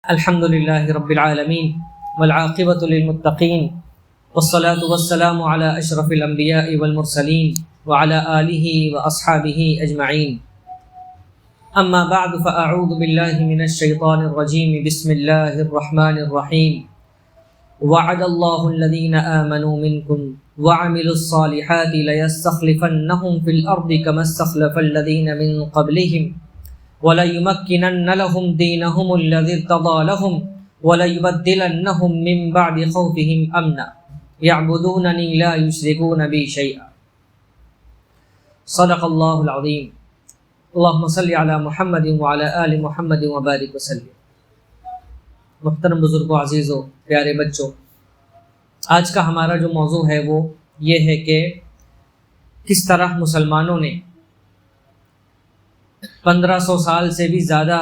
الحمد لله رب العالمين والعاقبة للمتقين والصلاة والسلام على أشرف الأنبياء والمرسلين وعلى آله وأصحابه أجمعين. أما بعد فأعوذ بالله من الشيطان الرجيم. بسم الله الرحمن الرحيم. وعد الله الذين آمنوا منكم وعملوا الصالحات ليستخلفنهم في الأرض كما استخلف الذين من قبلهم وَلَيُمَكِّنَنَّ لَهُمْ دِينَهُمُ الَّذِي ارْتَضَىٰ لَهُمْ وَلَيُبَدِّلَنَّهُمْ مِنْ بَعْدِ خَوْفِهِمْ أَمْنًا يَعْبُدُونَنِي لَا يُشْرِكُونَ بِي شَيْئًا. صدق اللہ العظیم. اللہم صلی علی محمد وعلی آل محمد وبارک وسلم. محترم بزرگوں، عزیزوں، پیارے بچوں، آج کا ہمارا جو موضوع ہے وہ یہ ہے کہ کس طرح مسلمانوں نے 1500 سال سے بھی زیادہ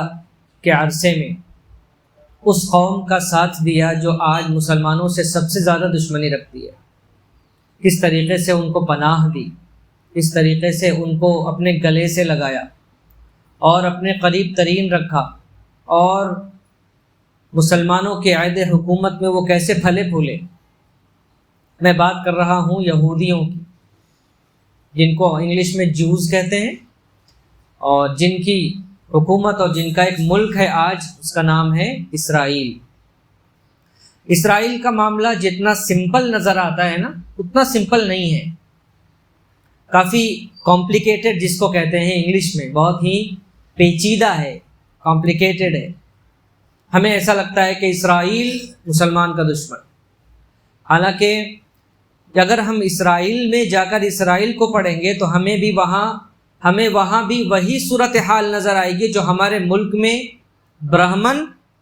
کے عرصے میں اس قوم کا ساتھ دیا جو آج مسلمانوں سے سب سے زیادہ دشمنی رکھتی ہے. کس طریقے سے ان کو پناہ دی، کس طریقے سے ان کو اپنے گلے سے لگایا اور اپنے قریب ترین رکھا، اور مسلمانوں کے عہد حکومت میں وہ کیسے پھلے پھولے. میں بات کر رہا ہوں یہودیوں کی، جن کو انگلش میں جوز کہتے ہیں، اور جن کی حکومت اور جن کا ایک ملک ہے آج، اس کا نام ہے اسرائیل. اسرائیل کا معاملہ جتنا سمپل نظر آتا ہے نا، اتنا سمپل نہیں ہے. کافی کمپلیکیٹڈ جس کو کہتے ہیں انگلش میں، بہت ہی پیچیدہ ہے، کمپلیکیٹڈ ہے. ہمیں ایسا لگتا ہے کہ اسرائیل مسلمان کا دشمن، حالانکہ اگر ہم اسرائیل میں جا کر اسرائیل کو پڑھیں گے تو ہمیں وہاں بھی وہی صورتحال نظر آئے گی جو ہمارے ملک میں برہمن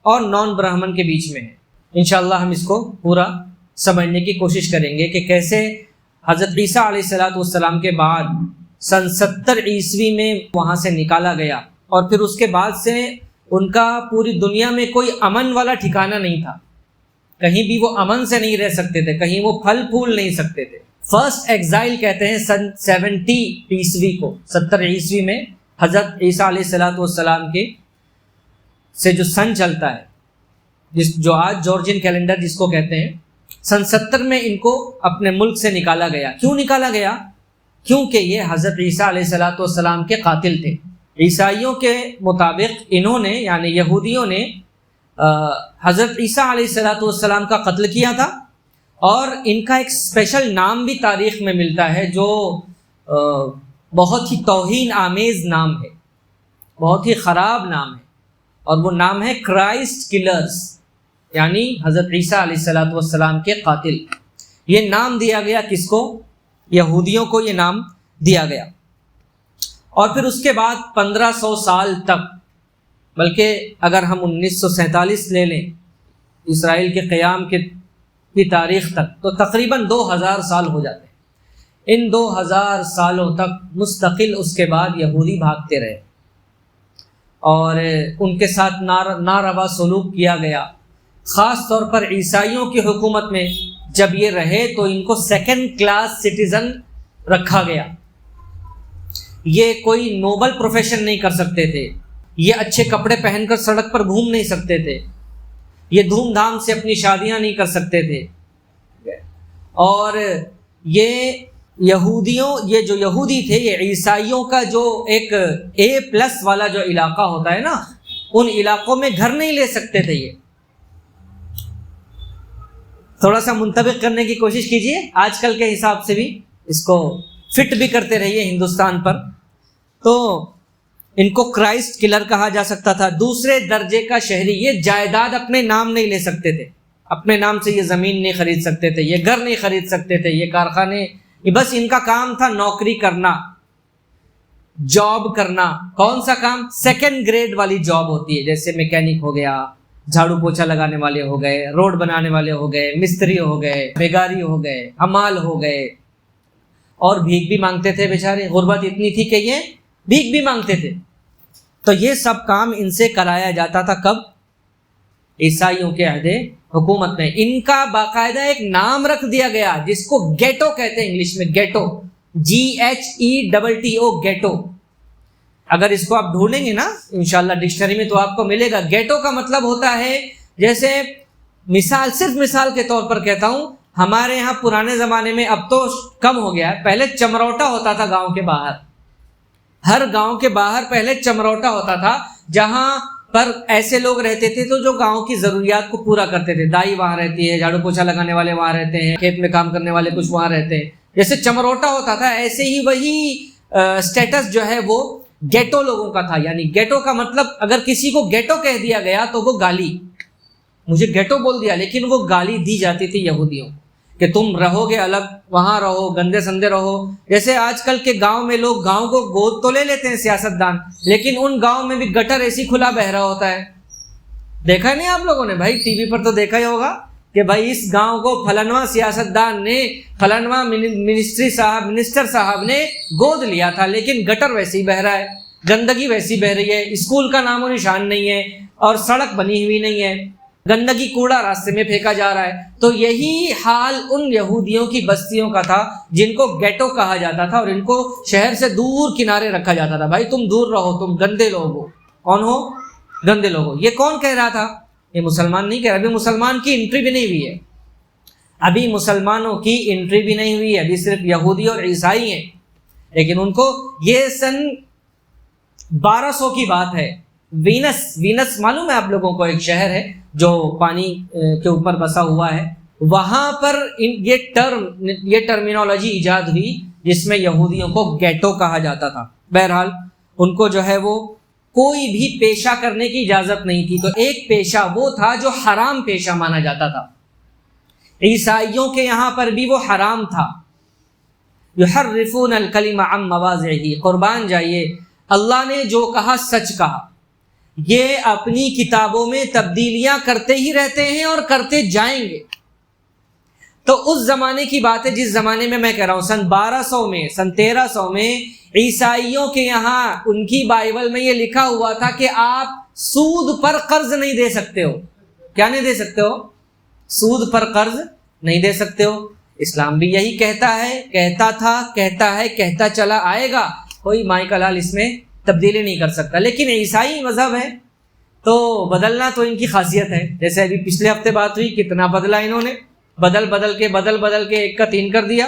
اور نان برہمن کے بیچ میں ہے. انشاءاللہ ہم اس کو پورا سمجھنے کی کوشش کریں گے کہ کیسے حضرت عیسیٰ علیہ السلام کے بعد سن 70 عیسوی میں وہاں سے نکالا گیا، اور پھر اس کے بعد سے ان کا پوری دنیا میں کوئی امن والا ٹھکانہ نہیں تھا. کہیں بھی وہ امن سے نہیں رہ سکتے تھے، کہیں وہ پھل پھول نہیں سکتے تھے. فرسٹ ایگزائل کہتے ہیں سن 70 عیسوی کو، 70 عیسوی میں حضرت عیسیٰ علیہ السلام کے سے جو سن چلتا ہے، جو آج جارجین کیلنڈر جس کو کہتے ہیں، سن 70 میں ان کو اپنے ملک سے نکالا گیا. کیوں نکالا گیا؟ کیونکہ یہ حضرت عیسیٰ علیہ السلام کے قاتل تھے. عیسائیوں کے مطابق انہوں نے، یعنی یہودیوں نے حضرت عیسیٰ علیہ السلام کا قتل کیا تھا، اور ان کا ایک اسپیشل نام بھی تاریخ میں ملتا ہے جو بہت ہی توہین آمیز نام ہے، بہت ہی خراب نام ہے، اور وہ نام ہے کرائسٹ کلرز، یعنی حضرت عیسیٰ علیہ السلام کے قاتل. یہ نام دیا گیا کس کو؟ یہودیوں کو یہ نام دیا گیا. اور پھر اس کے بعد 1500 سال تک، بلکہ اگر ہم 1947 لے لیں اسرائیل کے قیام کی تاریخ تک، تو تقریباً 2000 سال ہو جاتے ہیں. ان 2000 سالوں تک مستقل اس کے بعد یہودی بھاگتے رہے، اور ان کے ساتھ ناروا سلوک کیا گیا. خاص طور پر عیسائیوں کی حکومت میں جب یہ رہے تو ان کو سیکنڈ کلاس سٹیزن رکھا گیا. یہ کوئی نوبل پروفیشن نہیں کر سکتے تھے، یہ اچھے کپڑے پہن کر سڑک پر گھوم نہیں سکتے تھے، یہ دھوم دھام سے اپنی شادیاں نہیں کر سکتے تھے. اور یہ جو یہودی تھے، یہ عیسائیوں کا جو ایک A+ والا جو علاقہ ہوتا ہے نا، ان علاقوں میں گھر نہیں لے سکتے تھے. یہ تھوڑا سا منطبق کرنے کی کوشش کیجئے، آج کل کے حساب سے بھی اس کو فٹ بھی کرتے رہیے ہندوستان پر. تو ان کو کرائسٹ کلر کہا جا سکتا تھا. دوسرے درجے کا شہری، یہ جائیداد اپنے نام نہیں لے سکتے تھے، اپنے نام سے یہ زمین نہیں خرید سکتے تھے، یہ گھر نہیں خرید سکتے تھے، یہ کارخانے، بس ان کا کام تھا نوکری کرنا، جاب کرنا. کون سا کام؟ سیکنڈ گریڈ والی جاب ہوتی ہے، جیسے میکینک ہو گیا، جھاڑو پوچھا لگانے والے ہو گئے، روڈ بنانے والے ہو گئے، مستری ہو گئے، بیگاری ہو گئے، حمال ہو گئے. اور بھیک بھی مانگتے تھے بیچارے، غربت اتنی تھی کہ یہ بھیک بھی مانگتے تھے. تو یہ سب کام ان سے کرایا جاتا تھا. کب؟ عیسائیوں کے عہد حکومت میں. ان کا باقاعدہ ایک نام رکھ دیا گیا جس کو گیٹو کہتے ہیں، انگلش میں گیٹو، GHETTO، گیٹو. اگر اس کو آپ ڈھونڈیں گے نا انشاءاللہ ڈکشنری میں تو آپ کو ملے گا. گیٹو کا مطلب ہوتا ہے، جیسے مثال، صرف مثال کے طور پر کہتا ہوں، ہمارے یہاں پرانے زمانے میں، اب تو کم ہو گیا ہے، پہلے چمروٹا ہوتا تھا گاؤں کے باہر. ہر گاؤں کے باہر پہلے چمروٹا ہوتا تھا، جہاں پر ایسے لوگ رہتے تھے تو جو گاؤں کی ضروریات کو پورا کرتے تھے. دائی وہاں رہتی ہے، جھاڑو پوچھا لگانے والے وہاں رہتے ہیں، کھیت میں کام کرنے والے کچھ وہاں رہتے ہیں. جیسے چمروٹا ہوتا تھا، ایسے ہی وہی سٹیٹس جو ہے وہ گیٹو لوگوں کا تھا. یعنی گیٹو کا مطلب، اگر کسی کو گیٹو کہہ دیا گیا تو وہ گالی، مجھے گیٹو بول دیا، لیکن وہ گالی دی جاتی تھی یہودیوں کہ تم رہو گے الگ، وہاں رہو، گندے سندے رہو. جیسے آج کل کے گاؤں میں لوگ گاؤں کو گود تو لے لیتے ہیں سیاست دان، لیکن ان گاؤں میں بھی گٹر ایسی کھلا بہ رہا ہوتا ہے. دیکھا نہیں آپ لوگوں نے بھائی، ٹی وی پر تو دیکھا ہی ہوگا کہ بھائی اس گاؤں کو فلانواں سیاست دان نے، فلانواں منسٹر صاحب نے گود لیا تھا، لیکن گٹر ویسے ہی بہ رہا ہے، گندگی ویسی بہ رہی ہے، اسکول کا نام و نشان نہیں ہے، اور سڑک بنی ہوئی نہیں ہے، گندگی کوڑا راستے میں پھینکا جا رہا ہے. تو یہی حال ان یہودیوں کی بستیوں کا تھا جن کو گیٹو کہا جاتا تھا، اور ان کو شہر سے دور کنارے رکھا جاتا تھا. بھائی تم دور رہو، تم گندے لوگ ہو. کون ہو؟ گندے لوگ ہو. یہ کون کہہ رہا تھا؟ یہ مسلمان نہیں کہہ رہا. ابھی مسلمان کی انٹری بھی نہیں ہوئی ہے، ابھی مسلمانوں کی انٹری بھی نہیں ہوئی ہے، ابھی صرف یہودی اور عیسائی ہیں. لیکن ان کو یہ سن 1200 کی بات ہے. وینس معلوم ہے آپ لوگوں کو؟ ایک شہر ہے جو پانی کے اوپر بسا ہوا ہے. وہاں پر یہ ٹرمینالوجی ایجاد ہوئی جس میں یہودیوں کو گیٹو کہا جاتا تھا. بہرحال ان کو جو ہے وہ کوئی بھی پیشہ کرنے کی اجازت نہیں تھی. تو ایک پیشہ وہ تھا جو حرام پیشہ مانا جاتا تھا. عیسائیوں کے یہاں پر بھی وہ حرام تھا. یحرفون الکلم عن مواضعہ، قربان جائیے، اللہ نے جو کہا سچ کہا. یہ اپنی کتابوں میں تبدیلیاں کرتے ہی رہتے ہیں اور کرتے جائیں گے. تو اس زمانے کی بات ہے جس زمانے میں کہہ رہا ہوں، سن 1200 میں، سن 1300 میں عیسائیوں کے یہاں ان کی بائبل میں یہ لکھا ہوا تھا کہ آپ سود پر قرض نہیں دے سکتے ہو. کیا نہیں دے سکتے ہو؟ سود پر قرض نہیں دے سکتے ہو. اسلام بھی یہی کہتا ہے، کہتا تھا، کہتا ہے، کہتا چلا آئے گا. کوئی مائی کا لال اس میں تبدیلی نہیں کر سکتا. لیکن عیسائی مذہب ہے تو بدلنا تو ان کی خاصیت ہے. جیسے ابھی پچھلے ہفتے بات ہوئی، کتنا بدلا انہوں نے، بدل کے 1 کا 3 کر دیا.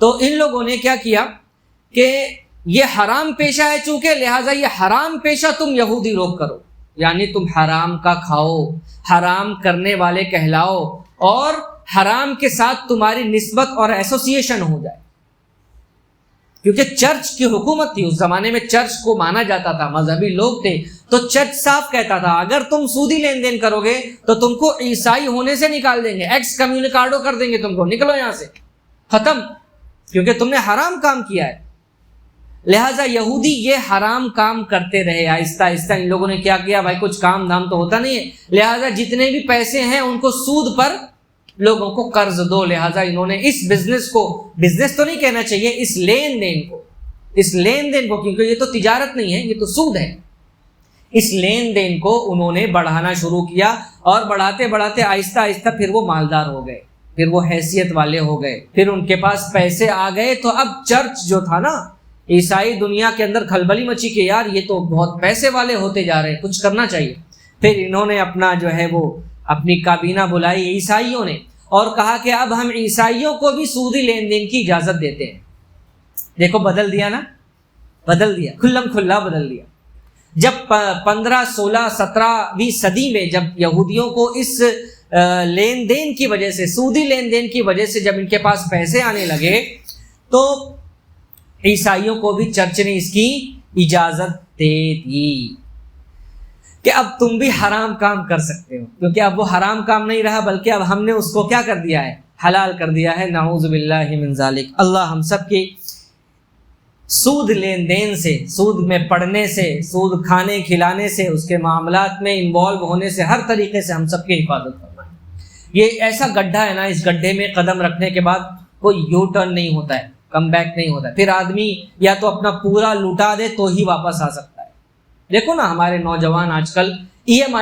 تو ان لوگوں نے کیا کیا کہ یہ حرام پیشہ ہے چونکہ، لہٰذا یہ حرام پیشہ تم یہودی روک کرو. یعنی تم حرام کا کھاؤ، حرام کرنے والے کہلاؤ، اور حرام کے ساتھ تمہاری نسبت اور ایسوسیشن ہو جائے. کیونکہ چرچ کی حکومت تھی اس زمانے میں، چرچ کو مانا جاتا تھا، مذہبی لوگ تھے. تو چرچ صاحب کہتا تھا اگر تم سودی لین دین کرو گے تو تم کو عیسائی ہونے سے نکال دیں گے، ایکس کمیونیکارڈو کر دیں گے تم کو، نکلو یہاں سے، ختم، کیونکہ تم نے حرام کام کیا ہے. لہٰذا یہودی یہ حرام کام کرتے رہے. آہستہ آہستہ ان لوگوں نے کیا کیا، بھائی کچھ کام دھام تو ہوتا نہیں ہے، لہٰذا جتنے بھی پیسے ہیں ان کو سود پر لوگوں کو قرض دو. لہٰذا انہوں نے اس بزنس کو، بزنس تو نہیں کہنا چاہیے، اس لین دین کو، کیونکہ یہ تو تجارت نہیں ہے، یہ تو سود ہے، اس لین دین کو انہوں نے بڑھانا شروع کیا. اور بڑھاتے بڑھاتے آہستہ آہستہ پھر وہ مالدار ہو گئے، پھر وہ حیثیت والے ہو گئے، پھر ان کے پاس پیسے آ گئے. تو اب چرچ جو تھا نا، عیسائی دنیا کے اندر کھلبلی مچی کہ یار یہ تو بہت پیسے والے ہوتے جا رہے ہیں، کچھ کرنا چاہیے. پھر انہوں نے اپنا جو ہے وہ اپنی کابینہ بلائی عیسائیوں نے، اور کہا کہ اب ہم عیسائیوں کو بھی سودی لین دین کی اجازت دیتے ہیں. دیکھو بدل دیا نا، بدل دیا، کھلم کھلا بدل دیا. جب 15، 16، 17ویں صدی میں جب یہودیوں کو اس لین دین کی وجہ سے، سودی لین دین کی وجہ سے جب ان کے پاس پیسے آنے لگے، تو عیسائیوں کو بھی چرچ نے اس کی اجازت دے دی کہ اب تم بھی حرام کام کر سکتے ہو. کیونکہ اب وہ حرام کام نہیں رہا، بلکہ اب ہم نے اس کو کیا کر دیا ہے؟ حلال کر دیا ہے. نعوذ باللہ من ذالک. اللہ ہم سب کی سود لین دین سے، سود میں پڑنے سے، سود کھانے کھلانے سے، اس کے معاملات میں انوالو ہونے سے، ہر طریقے سے ہم سب کی حفاظت فرمائے. یہ ایسا گڈھا ہے نا، اس گڈھے میں قدم رکھنے کے بعد کوئی یو ٹرن نہیں ہوتا ہے، کم بیک نہیں ہوتا ہے. پھر آدمی یا تو اپنا پورا لوٹا دے تو ہی واپس آ سکتا ہے. دیکھو نا ہمارے نوجوان آج کل ای ایم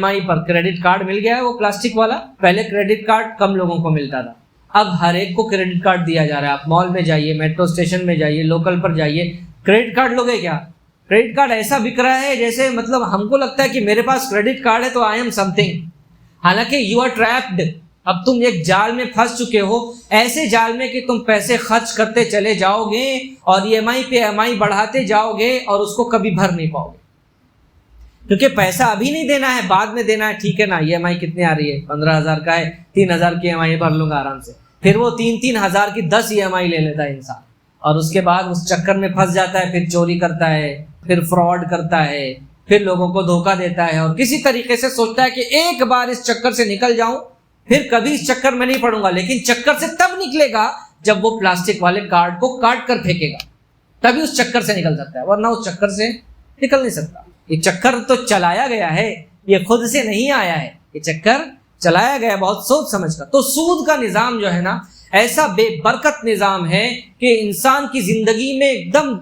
آئی پر کریڈٹ کارڈ مل گیا ہے، وہ پلاسٹک والا. پہلے کریڈٹ کارڈ کم لوگوں کو ملتا تھا، اب ہر ایک کو کریڈٹ کارڈ دیا جا رہا ہے. آپ مال میں جائیے, میٹرو اسٹیشن میں جائیے, لوکل پر جائیے, کریڈٹ کارڈ لوگے کیا؟ کریڈٹ کارڈ ایسا بک رہا ہے جیسے مطلب ہم کو لگتا ہے کہ میرے پاس کریڈٹ کارڈ ہے تو آئی ایم سم تھنگ. حالانکہ یو آر ٹریپڈ. اب تم ایک جال میں پھنس چکے ہو, ایسے جال میں کہ تم پیسے خرچ کرتے چلے جاؤ گے اور ای ایم آئی پہ ایم آئی بڑھاتے جاؤ گے اور اس کو کبھی بھر نہیں پاؤ گے. کیونکہ پیسہ ابھی نہیں دینا ہے, بعد میں دینا ہے. ٹھیک ہے نا, ای ایم آئی کتنی آ رہی ہے؟ 15,000 کا ہے, 3,000 کی ای ایم آئی بھر لوں گا آرام سے. پھر وہ 3,000 کی 10 ای ایم آئی لے لیتا ہے انسان, اور اس کے بعد اس چکر میں پھنس جاتا ہے. پھر چوری کرتا ہے, پھر فراڈ کرتا ہے, پھر لوگوں کو دھوکہ دیتا ہے, اور کسی طریقے سے سوچتا ہے کہ ایک بار اس چکر سے نکل جاؤں, پھر کبھی اس چکر میں نہیں پڑوں گا. لیکن چکر سے تب نکلے گا جب وہ پلاسٹک والے کارڈ کو کاٹ کر پھینکے گا, تبھی اس چکر سے نکل سکتا ہے, ورنہ اس چکر سے نکل نہیں سکتا. یہ چکر تو چلایا گیا ہے, یہ خود سے نہیں آیا ہے, یہ چکر چلایا گیا بہت سوچ سمجھ کر. تو سود کا نظام جو ہے نا, ایسا بے برکت نظام ہے کہ انسان کی زندگی میں ایک دم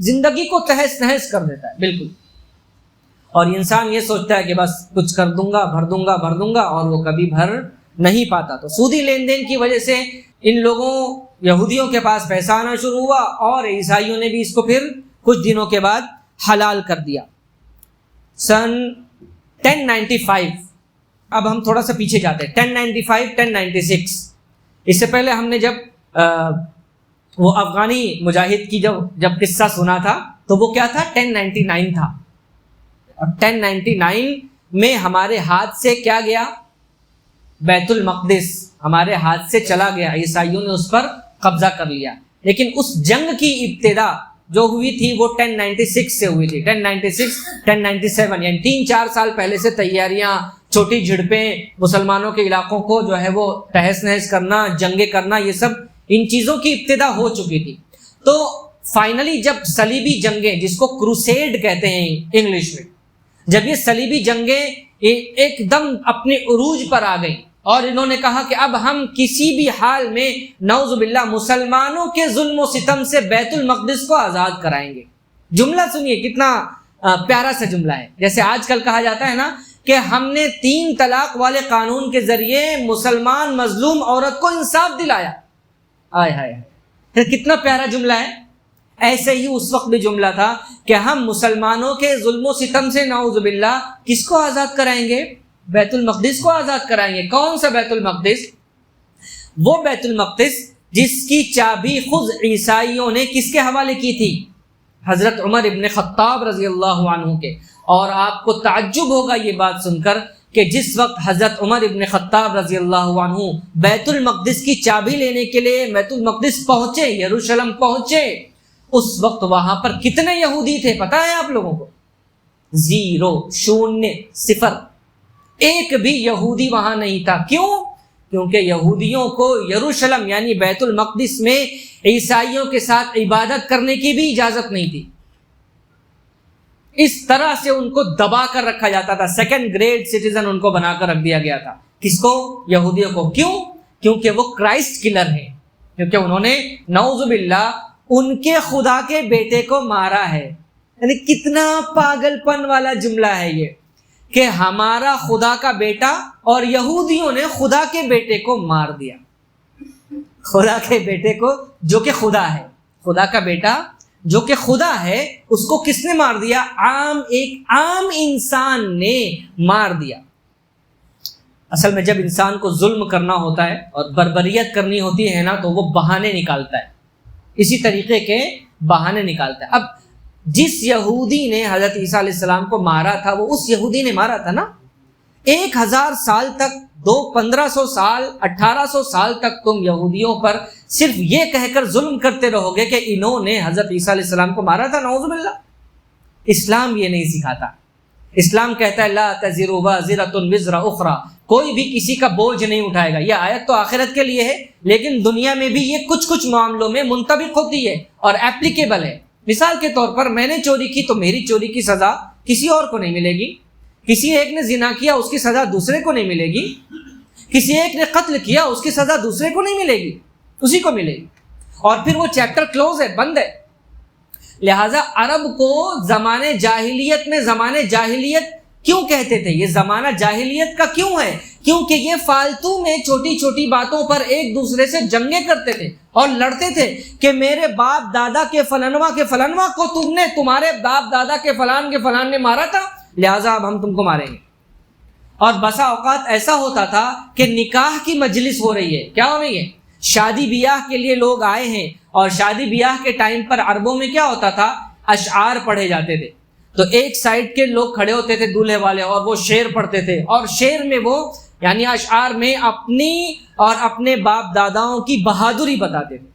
زندگی کو تہس نہس کر دیتا ہے بالکل. اور انسان یہ سوچتا ہے کہ بس کچھ کر دوں گا, بھر دوں گا, اور وہ کبھی بھر نہیں پاتا. تو سودی لین دین کی وجہ سے ان لوگوں یہودیوں کے پاس پیسہ آنا شروع ہوا, اور عیسائیوں نے بھی اس کو پھر کچھ دنوں کے بعد حلال کر دیا. سن 1095, اب ہم تھوڑا سا پیچھے جاتے ہیں, 1095 1096. اس سے پہلے ہم نے جب وہ افغانی مجاہد کی جب قصہ سنا تھا تو وہ کیا تھا؟ 1099 تھا. اور 1099 میں ہمارے ہاتھ سے کیا گیا؟ بیت المقدس ہمارے ہاتھ سے چلا گیا, عیسائیوں نے اس پر قبضہ کر لیا. لیکن اس جنگ کی ابتدا جو ہوئی تھی وہ 1096 سے ہوئی تھی. 1096 1097 یعنی 3-4 سال پہلے سے تیاریاں, چھوٹی جھڑپیں, مسلمانوں کے علاقوں کو جو ہے وہ تہس نہس کرنا, جنگیں کرنا, یہ سب ان چیزوں کی ابتدا ہو چکی تھی. تو فائنلی جب صلیبی جنگیں, جس کو کروسیڈ کہتے ہیں انگلش میں, جب یہ صلیبی جنگیں ایک دم اپنے عروج پر آ گئیں, اور انہوں نے کہا کہ اب ہم کسی بھی حال میں نعوذ باللہ مسلمانوں کے ظلم و ستم سے بیت المقدس کو آزاد کرائیں گے. جملہ سنیے کتنا پیارا سا جملہ ہے. جیسے آج کل کہا جاتا ہے نا کہ ہم نے 3 طلاق والے قانون کے ذریعے مسلمان مظلوم عورت کو انصاف دلایا. آئے ہائے, کتنا پیارا جملہ ہے. ایسے ہی اس وقت بھی جملہ تھا کہ ہم مسلمانوں کے ظلم و ستم سے نعوذ باللہ کس کو آزاد کرائیں گے؟ بیت المقدس کو آزاد کرائیں گے. کون سا بیت المقدس؟ وہ بیت المقدس جس کی چابی خود عیسائیوں نے کس کے حوالے کی تھی؟ حضرت عمر ابن خطاب رضی اللہ عنہ کے. اور آپ کو تعجب ہوگا یہ بات سن کر کہ جس وقت حضرت عمر ابن خطاب رضی اللہ عنہ بیت المقدس کی چابی لینے کے لیے بیت المقدس پہنچے, یروشلم پہنچے, اس وقت وہاں پر کتنے یہودی تھے پتہ ہے آپ لوگوں کو؟ 0 0 ایک بھی یہودی وہاں نہیں تھا. کیوں؟ کیونکہ یہودیوں کو یروشلم یعنی بیت المقدس میں عیسائیوں کے ساتھ عبادت کرنے کی بھی اجازت نہیں تھی. اس طرح سے ان کو دبا کر رکھا جاتا تھا, 2nd گریڈ سٹیزن ان کو بنا کر رکھ دیا گیا تھا. کس کو؟ یہودیوں کو. کیوں؟ کیونکہ وہ کرائسٹ کلر ہیں, کیونکہ انہوں نے نعوذ باللہ ان کے خدا کے بیٹے کو مارا ہے. یعنی کتنا پاگل پن والا جملہ ہے یہ کہ ہمارا خدا کا بیٹا, اور یہودیوں نے خدا کے بیٹے کو مار دیا. خدا کے بیٹے کو جو کہ خدا ہے, خدا کا بیٹا جو کہ خدا ہے, اس کو کس نے مار دیا؟ ایک عام انسان نے مار دیا. اصل میں جب انسان کو ظلم کرنا ہوتا ہے اور بربریت کرنی ہوتی ہے نا, تو وہ بہانے نکالتا ہے, اسی طریقے کے بہانے نکالتا ہے. اب جس یہودی نے حضرت عیسیٰ علیہ السلام کو مارا تھا وہ اس یہودی نے مارا تھا نا. 1000 سال تک, 1500 سال, 1800 سال تک تم یہودیوں پر صرف یہ کہہ کر ظلم کرتے رہو گے کہ انہوں نے حضرت عیسیٰ علیہ السلام کو مارا تھا. نعوذ باللہ. اسلام یہ نہیں سکھاتا. اسلام کہتا ہے لا تزر وازرۃ وزر اخری, کوئی بھی کسی کا بوجھ نہیں اٹھائے گا. یہ آیت تو آخرت کے لیے ہے, لیکن دنیا میں بھی یہ کچھ معاملوں میں منطبق ہوتی ہے اور ایپلیکیبل ہے. مثال کے طور پر میں نے چوری کی تو میری چوری کی سزا کسی اور کو نہیں ملے گی. کسی ایک نے زنا کیا اس کی سزا دوسرے کو نہیں ملے گی. کسی ایک نے قتل کیا اس کی سزا دوسرے کو نہیں ملے گی, اسی کو ملے گی. اور پھر وہ چیپٹر کلوز ہے, بند ہے. لہٰذا عرب کو زمانے جاہلیت میں زمانے جاہلیت کیوں کہتے تھے؟ یہ زمانہ جاہلیت کا کیوں ہے کیونکہ یہ فالتو میں چھوٹی چھوٹی باتوں پر ایک دوسرے سے جنگیں کرتے تھے اور لڑتے تھے کہ میرے باپ دادا کے فلانوا کو تمہارے باپ دادا کے فلان نے مارا تھا، لہٰذا اب ہم تم کو ماریں گے۔ اور بسا اوقات ایسا ہوتا تھا کہ نکاح کی مجلس ہو رہی ہے، کیا ہو رہی ہے؟ شادی بیاہ کے لیے لوگ آئے ہیں، اور شادی بیاہ کے ٹائم پر عربوں میں کیا ہوتا تھا؟ اشعار پڑھے جاتے تھے۔ تو ایک سائڈ کے لوگ کھڑے ہوتے تھے دولہے والے، اور وہ شعر پڑھتے تھے، اور شعر میں وہ یعنی اشعار میں اپنی اور اپنے باپ داداؤں کی بہادری بتاتے تھے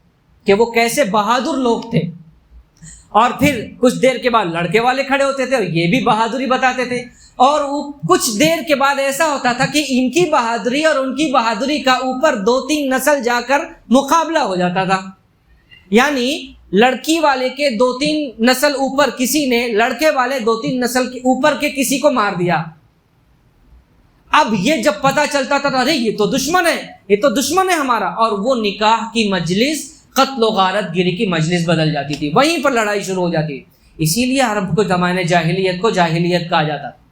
کہ وہ کیسے بہادر لوگ تھے۔ اور پھر کچھ دیر کے بعد لڑکے والے کھڑے ہوتے تھے اور یہ بھی بہادری بتاتے تھے، اور کچھ دیر کے بعد ایسا ہوتا تھا کہ ان کی بہادری اور ان کی بہادری کا اوپر 2-3 نسل جا کر مقابلہ ہو جاتا تھا۔ یعنی لڑکی والے کے 2-3 نسل اوپر کسی نے لڑکے والے 2-3 نسل کے اوپر کے کسی کو مار دیا۔ اب یہ جب پتہ چلتا تھا ارے یہ تو دشمن ہے ہمارا، اور وہ نکاح کی مجلس قتل و غارت گیری کی مجلس بدل جاتی تھی، وہیں پر لڑائی شروع ہو جاتی۔ اسی لیے عرب کو زمانے جاہلیت کو جاہلیت کہا جاتا تھا،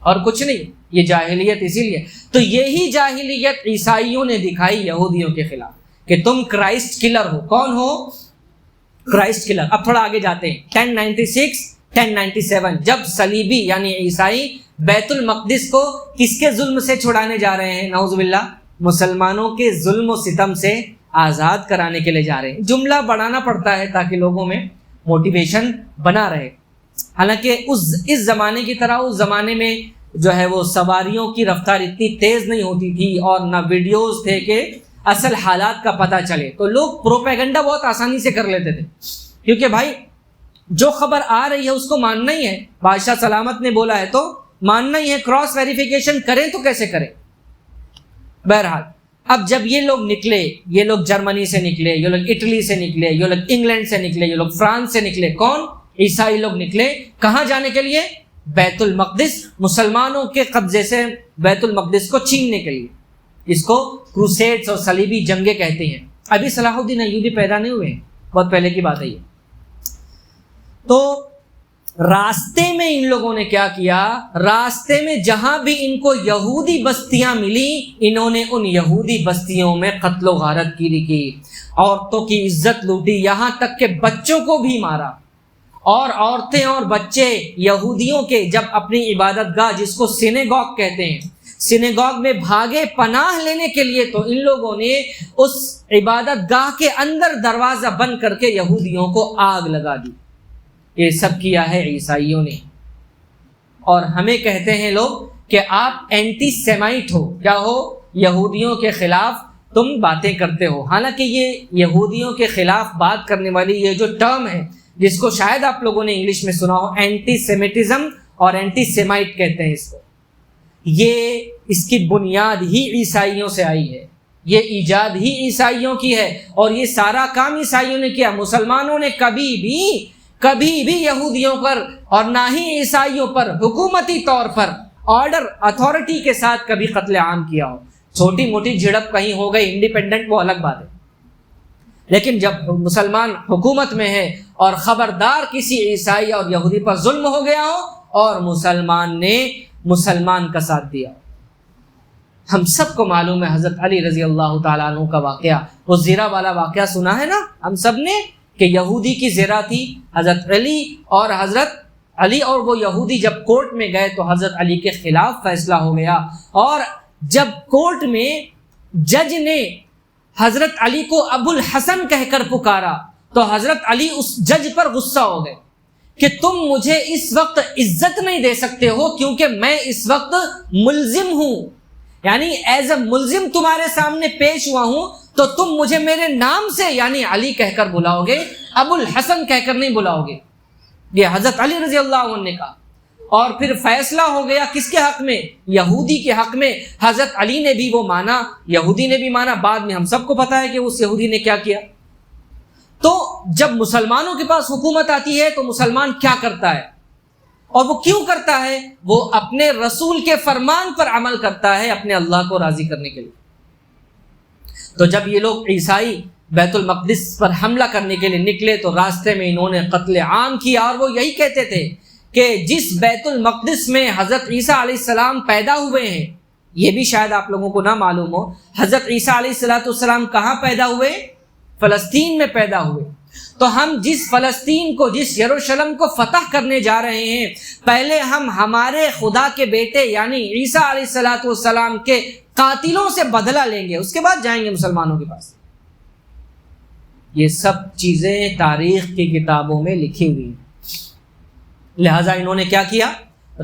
اور کچھ نہیں، یہ جاہلیت اسی لیے۔ تو یہی جاہلیت عیسائیوں نے دکھائی یہودیوں کے خلاف کہ تم کرائسٹ کلر ہو۔ کون ہو؟ Christ colour. اب تھوڑا آگے جاتے ہیں، 1096-1097 جب صلیبی یعنی عیسائی بیت المقدس کو کس کے ظلم سے چھڑانے جا رہے ہیں؟ نعوذ باللہ، مسلمانوں کے ظلم و ستم سے آزاد کرانے کے لیے جا رہے ہیں۔ جملہ بڑھانا پڑتا ہے تاکہ لوگوں میں موٹیویشن بنا رہے۔ حالانکہ اس زمانے کی طرح اس زمانے میں جو ہے وہ سواریوں کی رفتار اتنی تیز نہیں ہوتی تھی، اور نہ ویڈیوز تھے کہ اصل حالات کا پتہ چلے، تو لوگ پروپیگنڈا بہت آسانی سے کر لیتے تھے، کیونکہ بھائی جو خبر آ رہی ہے اس کو ماننا ہی ہے۔ بادشاہ سلامت نے بولا ہے تو ماننا ہی ہے، کراس ویریفیکیشن کریں تو کیسے کریں۔ بہرحال اب جب یہ لوگ نکلے، یہ لوگ جرمنی سے نکلے، یہ لوگ اٹلی سے نکلے، یہ لوگ انگلینڈ سے نکلے، یہ لوگ فرانس سے نکلے، کون؟ عیسائی لوگ نکلے، کہاں جانے کے لیے؟ بیت المقدس، مسلمانوں کے قبضے سے بیت المقدس کو چھیننے کے لیے۔ اس کو کروسیڈز اور صلیبی جنگیں کہتے ہیں۔ ابھی صلاح الدین ایوبی پیدا نہیں ہوئے ہیں، بہت پہلے کی بات ہے یہ۔ تو راستے میں ان لوگوں نے کیا کیا؟ راستے میں جہاں بھی ان کو یہودی بستیاں ملی، انہوں نے ان یہودی بستیوں میں قتل و غارت گیری کی، عورتوں کی عزت لوٹی، یہاں تک کہ بچوں کو بھی مارا۔ اور عورتیں اور بچے یہودیوں کے جب اپنی عبادت گاہ، جس کو سینیگوگ کہتے ہیں، سینیگوگ میں بھاگے پناہ لینے کے لیے، تو ان لوگوں نے اس عبادت گاہ کے اندر دروازہ بند کر کے یہودیوں کو آگ لگا دی۔ یہ سب کیا ہے عیسائیوں نے، اور ہمیں کہتے ہیں لوگ کہ آپ اینٹی سیمائٹ ہو، کیا ہو؟ یہودیوں کے خلاف تم باتیں کرتے ہو۔ حالانکہ یہ یہودیوں کے خلاف بات کرنے والی یہ جو ٹرم ہے، جس کو شاید آپ لوگوں نے انگلش میں سنا ہو، اینٹی سیمیٹزم اور اینٹی سیمائٹ کہتے ہیں اس کو، یہ اس کی بنیاد ہی عیسائیوں سے آئی ہے، یہ ایجاد ہی عیسائیوں کی ہے، اور یہ سارا کام عیسائیوں نے کیا۔ مسلمانوں نے کبھی بھی یہودیوں پر اور نہ ہی عیسائیوں پر حکومتی طور پر آرڈر اتھارٹی کے ساتھ کبھی قتل عام کیا ہو۔ چھوٹی موٹی جھڑپ کہیں ہو گئی انڈیپینڈنٹ، وہ الگ بات ہے، لیکن جب مسلمان حکومت میں ہے اور خبردار کسی عیسائی اور یہودی پر ظلم ہو گیا ہو اور مسلمان نے مسلمان کا ساتھ دیا۔ ہم سب کو معلوم ہے حضرت علی رضی اللہ تعالیٰ عنہ کا واقعہ، وہ زیرہ والا واقعہ سنا ہے نا ہم سب نے، کہ یہودی کی زیرہ تھی، حضرت علی اور وہ یہودی جب کورٹ میں گئے تو حضرت علی کے خلاف فیصلہ ہو گیا، اور جب کورٹ میں جج نے حضرت علی کو ابو الحسن کہہ کر پکارا تو حضرت علی اس جج پر غصہ ہو گئے کہ تم مجھے اس وقت عزت نہیں دے سکتے ہو کیونکہ میں اس وقت ملزم ہوں، یعنی ایز اے ملزم تمہارے سامنے پیش ہوا ہوں، تو تم مجھے میرے نام سے یعنی علی کہہ کر بلاؤ گے، ابو الحسن کہہ کر نہیں بلاؤ گے۔ یہ حضرت علی رضی اللہ عنہ نے کہا، اور پھر فیصلہ ہو گیا کس کے حق میں؟ یہودی کے حق میں۔ حضرت علی نے بھی وہ مانا، یہودی نے بھی مانا۔ بعد میں ہم سب کو پتا ہے کہ اس یہودی نے کیا کیا۔ تو جب مسلمانوں کے پاس حکومت آتی ہے تو مسلمان کیا کرتا ہے، اور وہ کیوں کرتا ہے؟ وہ اپنے رسول کے فرمان پر عمل کرتا ہے اپنے اللہ کو راضی کرنے کے لیے۔ تو جب یہ لوگ عیسائی بیت المقدس پر حملہ کرنے کے لیے نکلے تو راستے میں انہوں نے قتل عام کیا، اور وہ یہی کہتے تھے کہ جس بیت المقدس میں حضرت عیسیٰ علیہ السلام پیدا ہوئے ہیں، یہ بھی شاید آپ لوگوں کو نہ معلوم ہو، حضرت عیسیٰ علیہ السلام کہاں پیدا ہوئے؟ فلسطین میں پیدا ہوئے۔ تو ہم جس فلسطین کو، جس یروشلم کو فتح کرنے جا رہے ہیں، پہلے ہم ہمارے خدا کے بیٹے یعنی عیسیٰ علیہ السلام کے قاتلوں سے بدلہ لیں گے، اس کے بعد جائیں گے مسلمانوں کے پاس۔ یہ سب چیزیں تاریخ کی کتابوں میں لکھی ہوئی ہیں۔ لہٰذا انہوں نے کیا کیا؟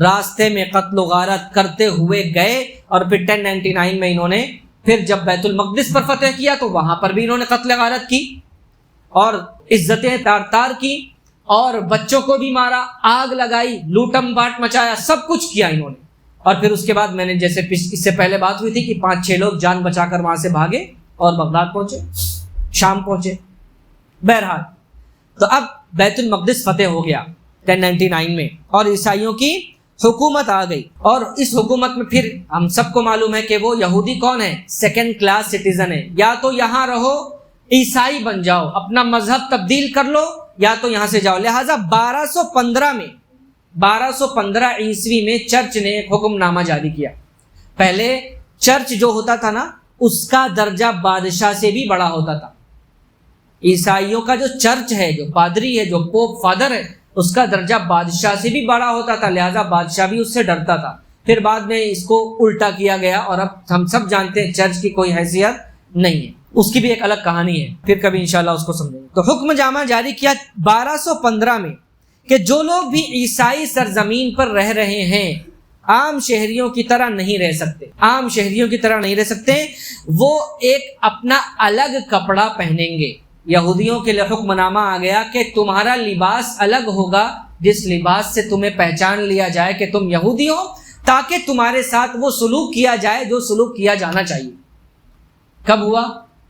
راستے میں قتل و غارت کرتے ہوئے گئے، اور پھر 1099 میں انہوں نے پھر جب بیت المقدس پر فتح کیا تو وہاں پر بھی انہوں نے قتل غارت کی اور عزتیں تار کی، اور بچوں کو بھی مارا، آگ لگائی، لوٹم باٹ مچایا، سب کچھ کیا انہوں نے۔ اور پھر اس کے بعد میں نے جیسے اس سے پہلے بات ہوئی تھی کہ 5-6 لوگ جان بچا کر وہاں سے بھاگے اور بغداد پہنچے، شام پہنچے۔ بہرحال تو اب بیت المقدس فتح ہو گیا 1099 میں، اور عیسائیوں کی حکومت آ گئی، اور اس حکومت میں پھر ہم سب کو معلوم ہے کہ وہ یہودی کون ہے؟ سیکنڈ کلاس سٹیزن ہے، یا تو یہاں رہو عیسائی بن جاؤ، اپنا مذہب تبدیل کر لو، یا تو یہاں سے جاؤ۔ لہٰذا 1215 عیسوی میں چرچ نے ایک حکم نامہ جاری کیا۔ پہلے چرچ جو ہوتا تھا نا، اس کا درجہ بادشاہ سے بھی بڑا ہوتا تھا۔ عیسائیوں کا جو چرچ ہے، جو پادری ہے، جو پوپ فادر ہے، اس کا درجہ بادشاہ سے بھی بڑا ہوتا تھا، لہذا بادشاہ بھی اس سے ڈرتا تھا۔ پھر بعد میں اس کو الٹا کیا گیا، اور اب ہم سب جانتے ہیں چرچ کی کوئی حیثیت نہیں ہے، اس کی بھی ایک الگ کہانی ہے، پھر کبھی انشاءاللہ اس کو سمجھیں گے۔ تو حکم جامع جاری کیا 1215 میں کہ جو لوگ بھی عیسائی سرزمین پر رہ رہے ہیں عام شہریوں کی طرح نہیں رہ سکتے، عام شہریوں کی طرح نہیں رہ سکتے، وہ ایک اپنا الگ کپڑا پہنیں گے۔ یہودیوں کے لیے حکم نامہ آ گیا کہ تمہارا لباس الگ ہوگا، جس لباس سے تمہیں پہچان لیا جائے کہ تم یہودی ہو، تاکہ تمہارے ساتھ وہ سلوک کیا جائے جو سلوک کیا جانا چاہیے۔ کب ہوا؟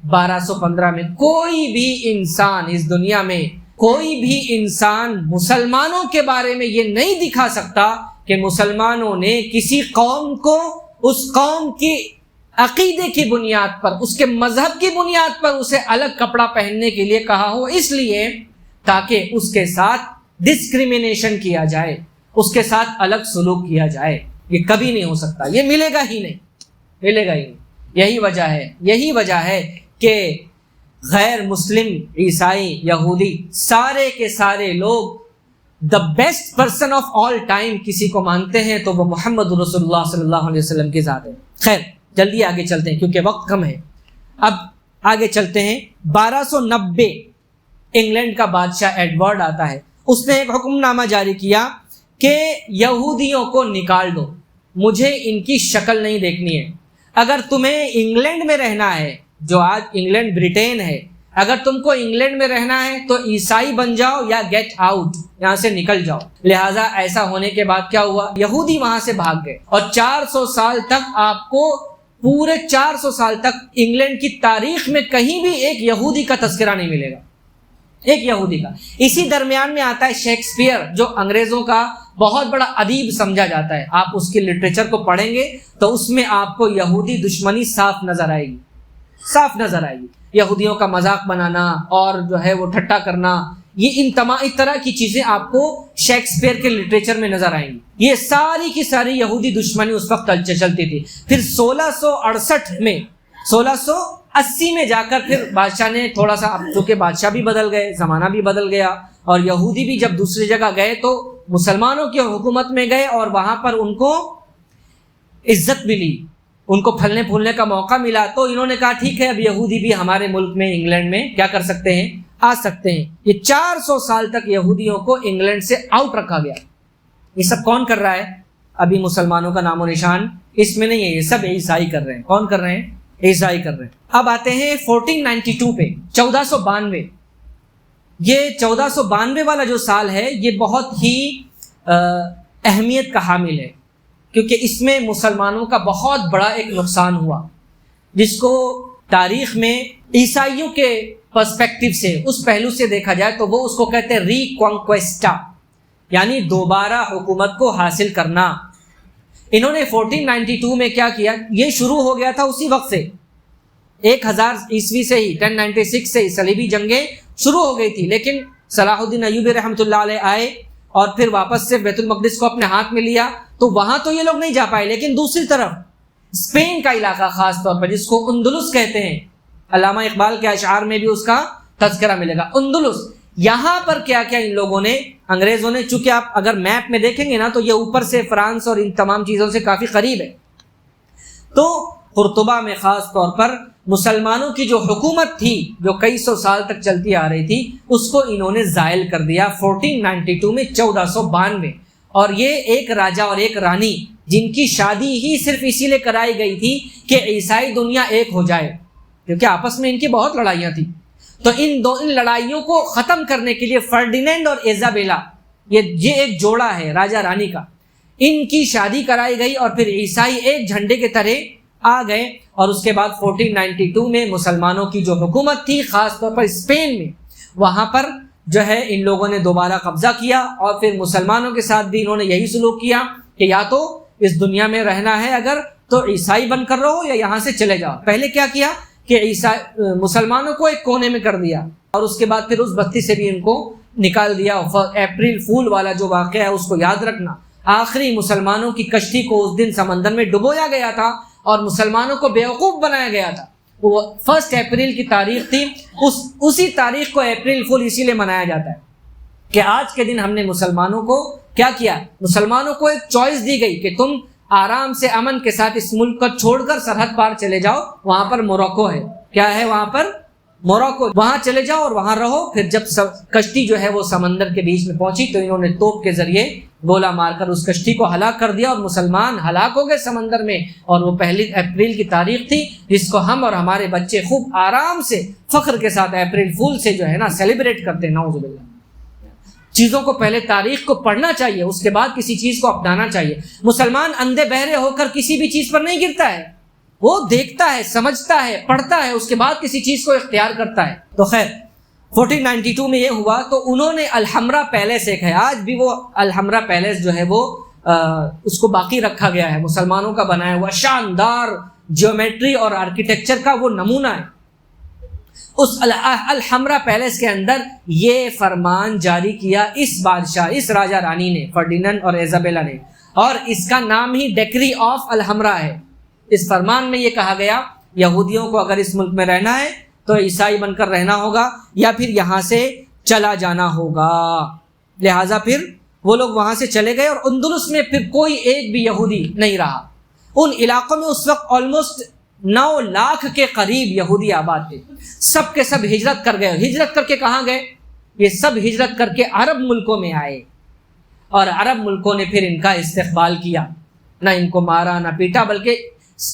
1215 میں۔ کوئی بھی انسان اس دنیا میں، کوئی بھی انسان مسلمانوں کے بارے میں یہ نہیں دکھا سکتا کہ مسلمانوں نے کسی قوم کو اس قوم کی عقیدے کی بنیاد پر، اس کے مذہب کی بنیاد پر اسے الگ کپڑا پہننے کے لیے کہا ہو، اس لیے تاکہ اس کے ساتھ ڈسکریمنیشن کیا جائے، اس کے ساتھ الگ سلوک کیا جائے۔ یہ کبھی نہیں ہو سکتا، یہ ملے گا ہی نہیں، ملے گا ہی نہیں۔ یہی وجہ ہے کہ غیر مسلم، عیسائی، یہودی، سارے کے سارے لوگ the best person of all time کسی کو مانتے ہیں تو وہ محمد رسول اللہ صلی اللہ علیہ وسلم کی ذات ہے۔ خیر، جلدی آگے چلتے ہیں کیونکہ وقت کم ہے۔ اب آگے چلتے ہیں۔ 1290 انگلینڈ کا بادشاہ ایڈورڈ آتا ہے، اس نے ایک حکم نامہ جاری کیا کہ یہودیوں کو نکال دو، مجھے ان کی شکل نہیں دیکھنی ہے۔ اگر تمہیں انگلینڈ میں رہنا ہے، جو آج انگلینڈ برٹین ہے، اگر تم کو انگلینڈ میں رہنا ہے تو عیسائی بن جاؤ یا گیٹ آؤٹ، یہاں سے نکل جاؤ۔ لہٰذا ایسا ہونے کے بعد کیا ہوا؟ یہودی وہاں سے بھاگ گئے، اور 400 سال تک آپ کو، پورے 400 سال تک انگلینڈ کی تاریخ میں کہیں بھی ایک یہودی کا تذکرہ نہیں ملے گا، ایک یہودی کا۔ اسی درمیان میں آتا ہے شیکسپیئر، جو انگریزوں کا بہت بڑا ادیب سمجھا جاتا ہے۔ آپ اس کی لٹریچر کو پڑھیں گے تو اس میں آپ کو یہودی دشمنی صاف نظر آئے گی، صاف نظر آئے گی۔ یہودیوں کا مذاق بنانا اور جو ہے وہ ٹھٹا کرنا، یہ اس طرح کی چیزیں آپ کو شیکسپیئر کے لٹریچر میں نظر آئیں گی۔ یہ ساری کی ساری یہودی دشمنی اس وقت چلتی تھی۔ پھر 1668 میں، 1680 میں جا کر پھر بادشاہ نے تھوڑا سا، چونکہ بادشاہ بھی بدل گئے، زمانہ بھی بدل گیا، اور یہودی بھی جب دوسری جگہ گئے تو مسلمانوں کی حکومت میں گئے، اور وہاں پر ان کو عزت ملی، ان کو پھلنے پھولنے کا موقع ملا، تو انہوں نے کہا ٹھیک ہے، اب یہودی بھی ہمارے ملک میں، انگلینڈ میں کیا کر سکتے ہیں؟ آ سکتے ہیں۔ یہ 400 سال تک یہودیوں کو انگلینڈ سے آؤٹ رکھا گیا۔ یہ سب کون کر رہا ہے؟ ابھی مسلمانوں کا نام و نشان اس میں نہیں ہے، یہ سب عیسائی کر رہے ہیں۔ کون کر رہے ہیں؟ عیسائی کر رہے ہیں۔ اب آتے ہیں 1492 پہ، 1492۔ یہ 1492 والا جو سال ہے، یہ بہت ہی اہمیت کا حامل ہے، کیونکہ اس میں مسلمانوں کا بہت بڑا ایک نقصان ہوا، جس کو تاریخ میں عیسائیوں کے پرسپیکٹو سے، اس پہلو سے دیکھا جائے تو وہ اس کو کہتے ہیں ری کانکویسٹا، یعنی دوبارہ حکومت کو حاصل کرنا۔ انہوں نے 1492 میں کیا کیا؟ یہ شروع ہو گیا تھا اسی وقت سے، 1000 عیسوی سے ہی، 1096 سے ہی صلیبی جنگیں شروع ہو گئی تھی، لیکن صلاح الدین ایوبی رحمۃ اللہ علیہ آئے اور پھر واپس سے بیت المقدس کو اپنے ہاتھ میں لیا، تو وہاں تو یہ لوگ نہیں جا پائے، لیکن دوسری طرف اسپین کا علاقہ خاص طور پر جس کو اندلس کہتے ہیں، علامہ اقبال کے اشعار میں بھی اس کا تذکرہ ملے گا، اندلس، یہاں پر کیا کیا ان لوگوں نے، انگریزوں نے، چونکہ آپ اگر میپ میں دیکھیں گے نا تو یہ اوپر سے فرانس اور ان تمام چیزوں سے کافی قریب ہے، تو قرطبہ میں خاص طور پر مسلمانوں کی جو حکومت تھی جو کئی سو سال تک چلتی آ رہی تھی اس کو انہوں نے زائل کر دیا 1492 میں، 1492، اور یہ ایک راجا اور ایک رانی جن کی شادی ہی صرف اسی لیے کرائی گئی تھی کہ عیسائی دنیا ایک ہو جائے، کیونکہ آپس میں ان کی بہت لڑائیاں تھیں، تو ان لڑائیوں کو ختم کرنے کے لیے فرڈینینڈ اور ایزابیلا، یہ ایک جوڑا ہے راجا رانی کا، ان کی شادی کرائی گئی اور پھر عیسائی ایک جھنڈے کے تلے آ گئے، اور اس کے بعد 1492 میں مسلمانوں کی جو حکومت تھی خاص طور پر اسپین میں، وہاں پر جو ہے ان لوگوں نے دوبارہ قبضہ کیا، اور پھر مسلمانوں کے ساتھ بھی انہوں نے یہی سلوک کیا کہ یا تو اس دنیا میں رہنا ہے اگر تو عیسائی بن کر رہو یا یہاں سے چلے جاؤ۔ پہلے کیا کیا کہ مسلمانوں کو ایک کونے میں کر دیا، اور اس کے بعد پھر اس بستی سے بھی ان کو نکال دیا۔ اپریل فول والا جو واقعہ ہے اس کو یاد رکھنا، آخری مسلمانوں کی کشتی کو اس دن سمندر میں ڈبویا گیا تھا اور مسلمانوں کو بیوقوف بنایا گیا تھا، وہ 1 اپریل کی تاریخ تھی، اسی تاریخ کو اپریل فول اسی لیے منایا جاتا ہے کہ آج کے دن ہم نے مسلمانوں کو کیا کیا، مسلمانوں کو ایک چوائس دی گئی کہ تم آرام سے امن کے ساتھ اس ملک کو چھوڑ کر سرحد پار چلے جاؤ، وہاں پر موروکو ہے، کیا ہے وہاں پر موروکو، وہاں چلے جاؤ اور وہاں رہو۔ پھر جب کشتی جو ہے وہ سمندر کے بیچ میں پہنچی تو انہوں نے توپ کے ذریعے گولا مار کر اس کشتی کو ہلاک کر دیا، اور مسلمان ہلاک ہو گئے سمندر میں، اور وہ 1 اپریل کی تاریخ تھی جس کو ہم اور ہمارے بچے خوب آرام سے فخر کے ساتھ اپریل فول سے جو ہے نا سیلیبریٹ کرتے ہیں۔ نعوذ باللہ، چیزوں کو پہلے تاریخ کو پڑھنا چاہیے، اس کے بعد کسی چیز کو اپنانا چاہیے۔ مسلمان اندھے بہرے ہو کر کسی بھی چیز پر نہیں گرتا ہے، وہ دیکھتا ہے، سمجھتا ہے، پڑھتا ہے، اس کے بعد کسی چیز کو اختیار کرتا ہے۔ تو خیر 1492 میں یہ ہوا تو انہوں نے الحمرا پیلیس ایک ہے، آج بھی وہ الحمرا پیلیس جو ہے وہ اس کو باقی رکھا گیا ہے، مسلمانوں کا بنایا ہوا شاندار جیومیٹری اور آرکیٹیکچر کا وہ نمونہ ہے۔ اس الحمرا پیلیس کے اندر یہ فرمان جاری کیا اس بادشاہ، اس راجا رانی نے، فرڈینینڈ اور ایزابیلا نے، اور اس کا نام ہی ڈیکری آف الحمرا ہے۔ اس فرمان میں یہ کہا گیا یہودیوں کو اگر اس ملک میں رہنا ہے تو عیسائی بن کر رہنا ہوگا یا پھر یہاں سے چلا جانا ہوگا، لہٰذا پھر وہ لوگ وہاں سے چلے گئے، اور اندلس میں پھر کوئی ایک بھی یہودی نہیں رہا۔ ان علاقوں میں اس وقت آلموسٹ 9 لاکھ کے قریب یہودی آباد تھے، سب کے سب ہجرت کر گئے۔ ہجرت کر کے کہاں گئے؟ یہ سب ہجرت کر کے عرب ملکوں میں آئے، اور عرب ملکوں نے پھر ان کا استقبال کیا، نہ ان کو مارا نہ پیٹا، بلکہ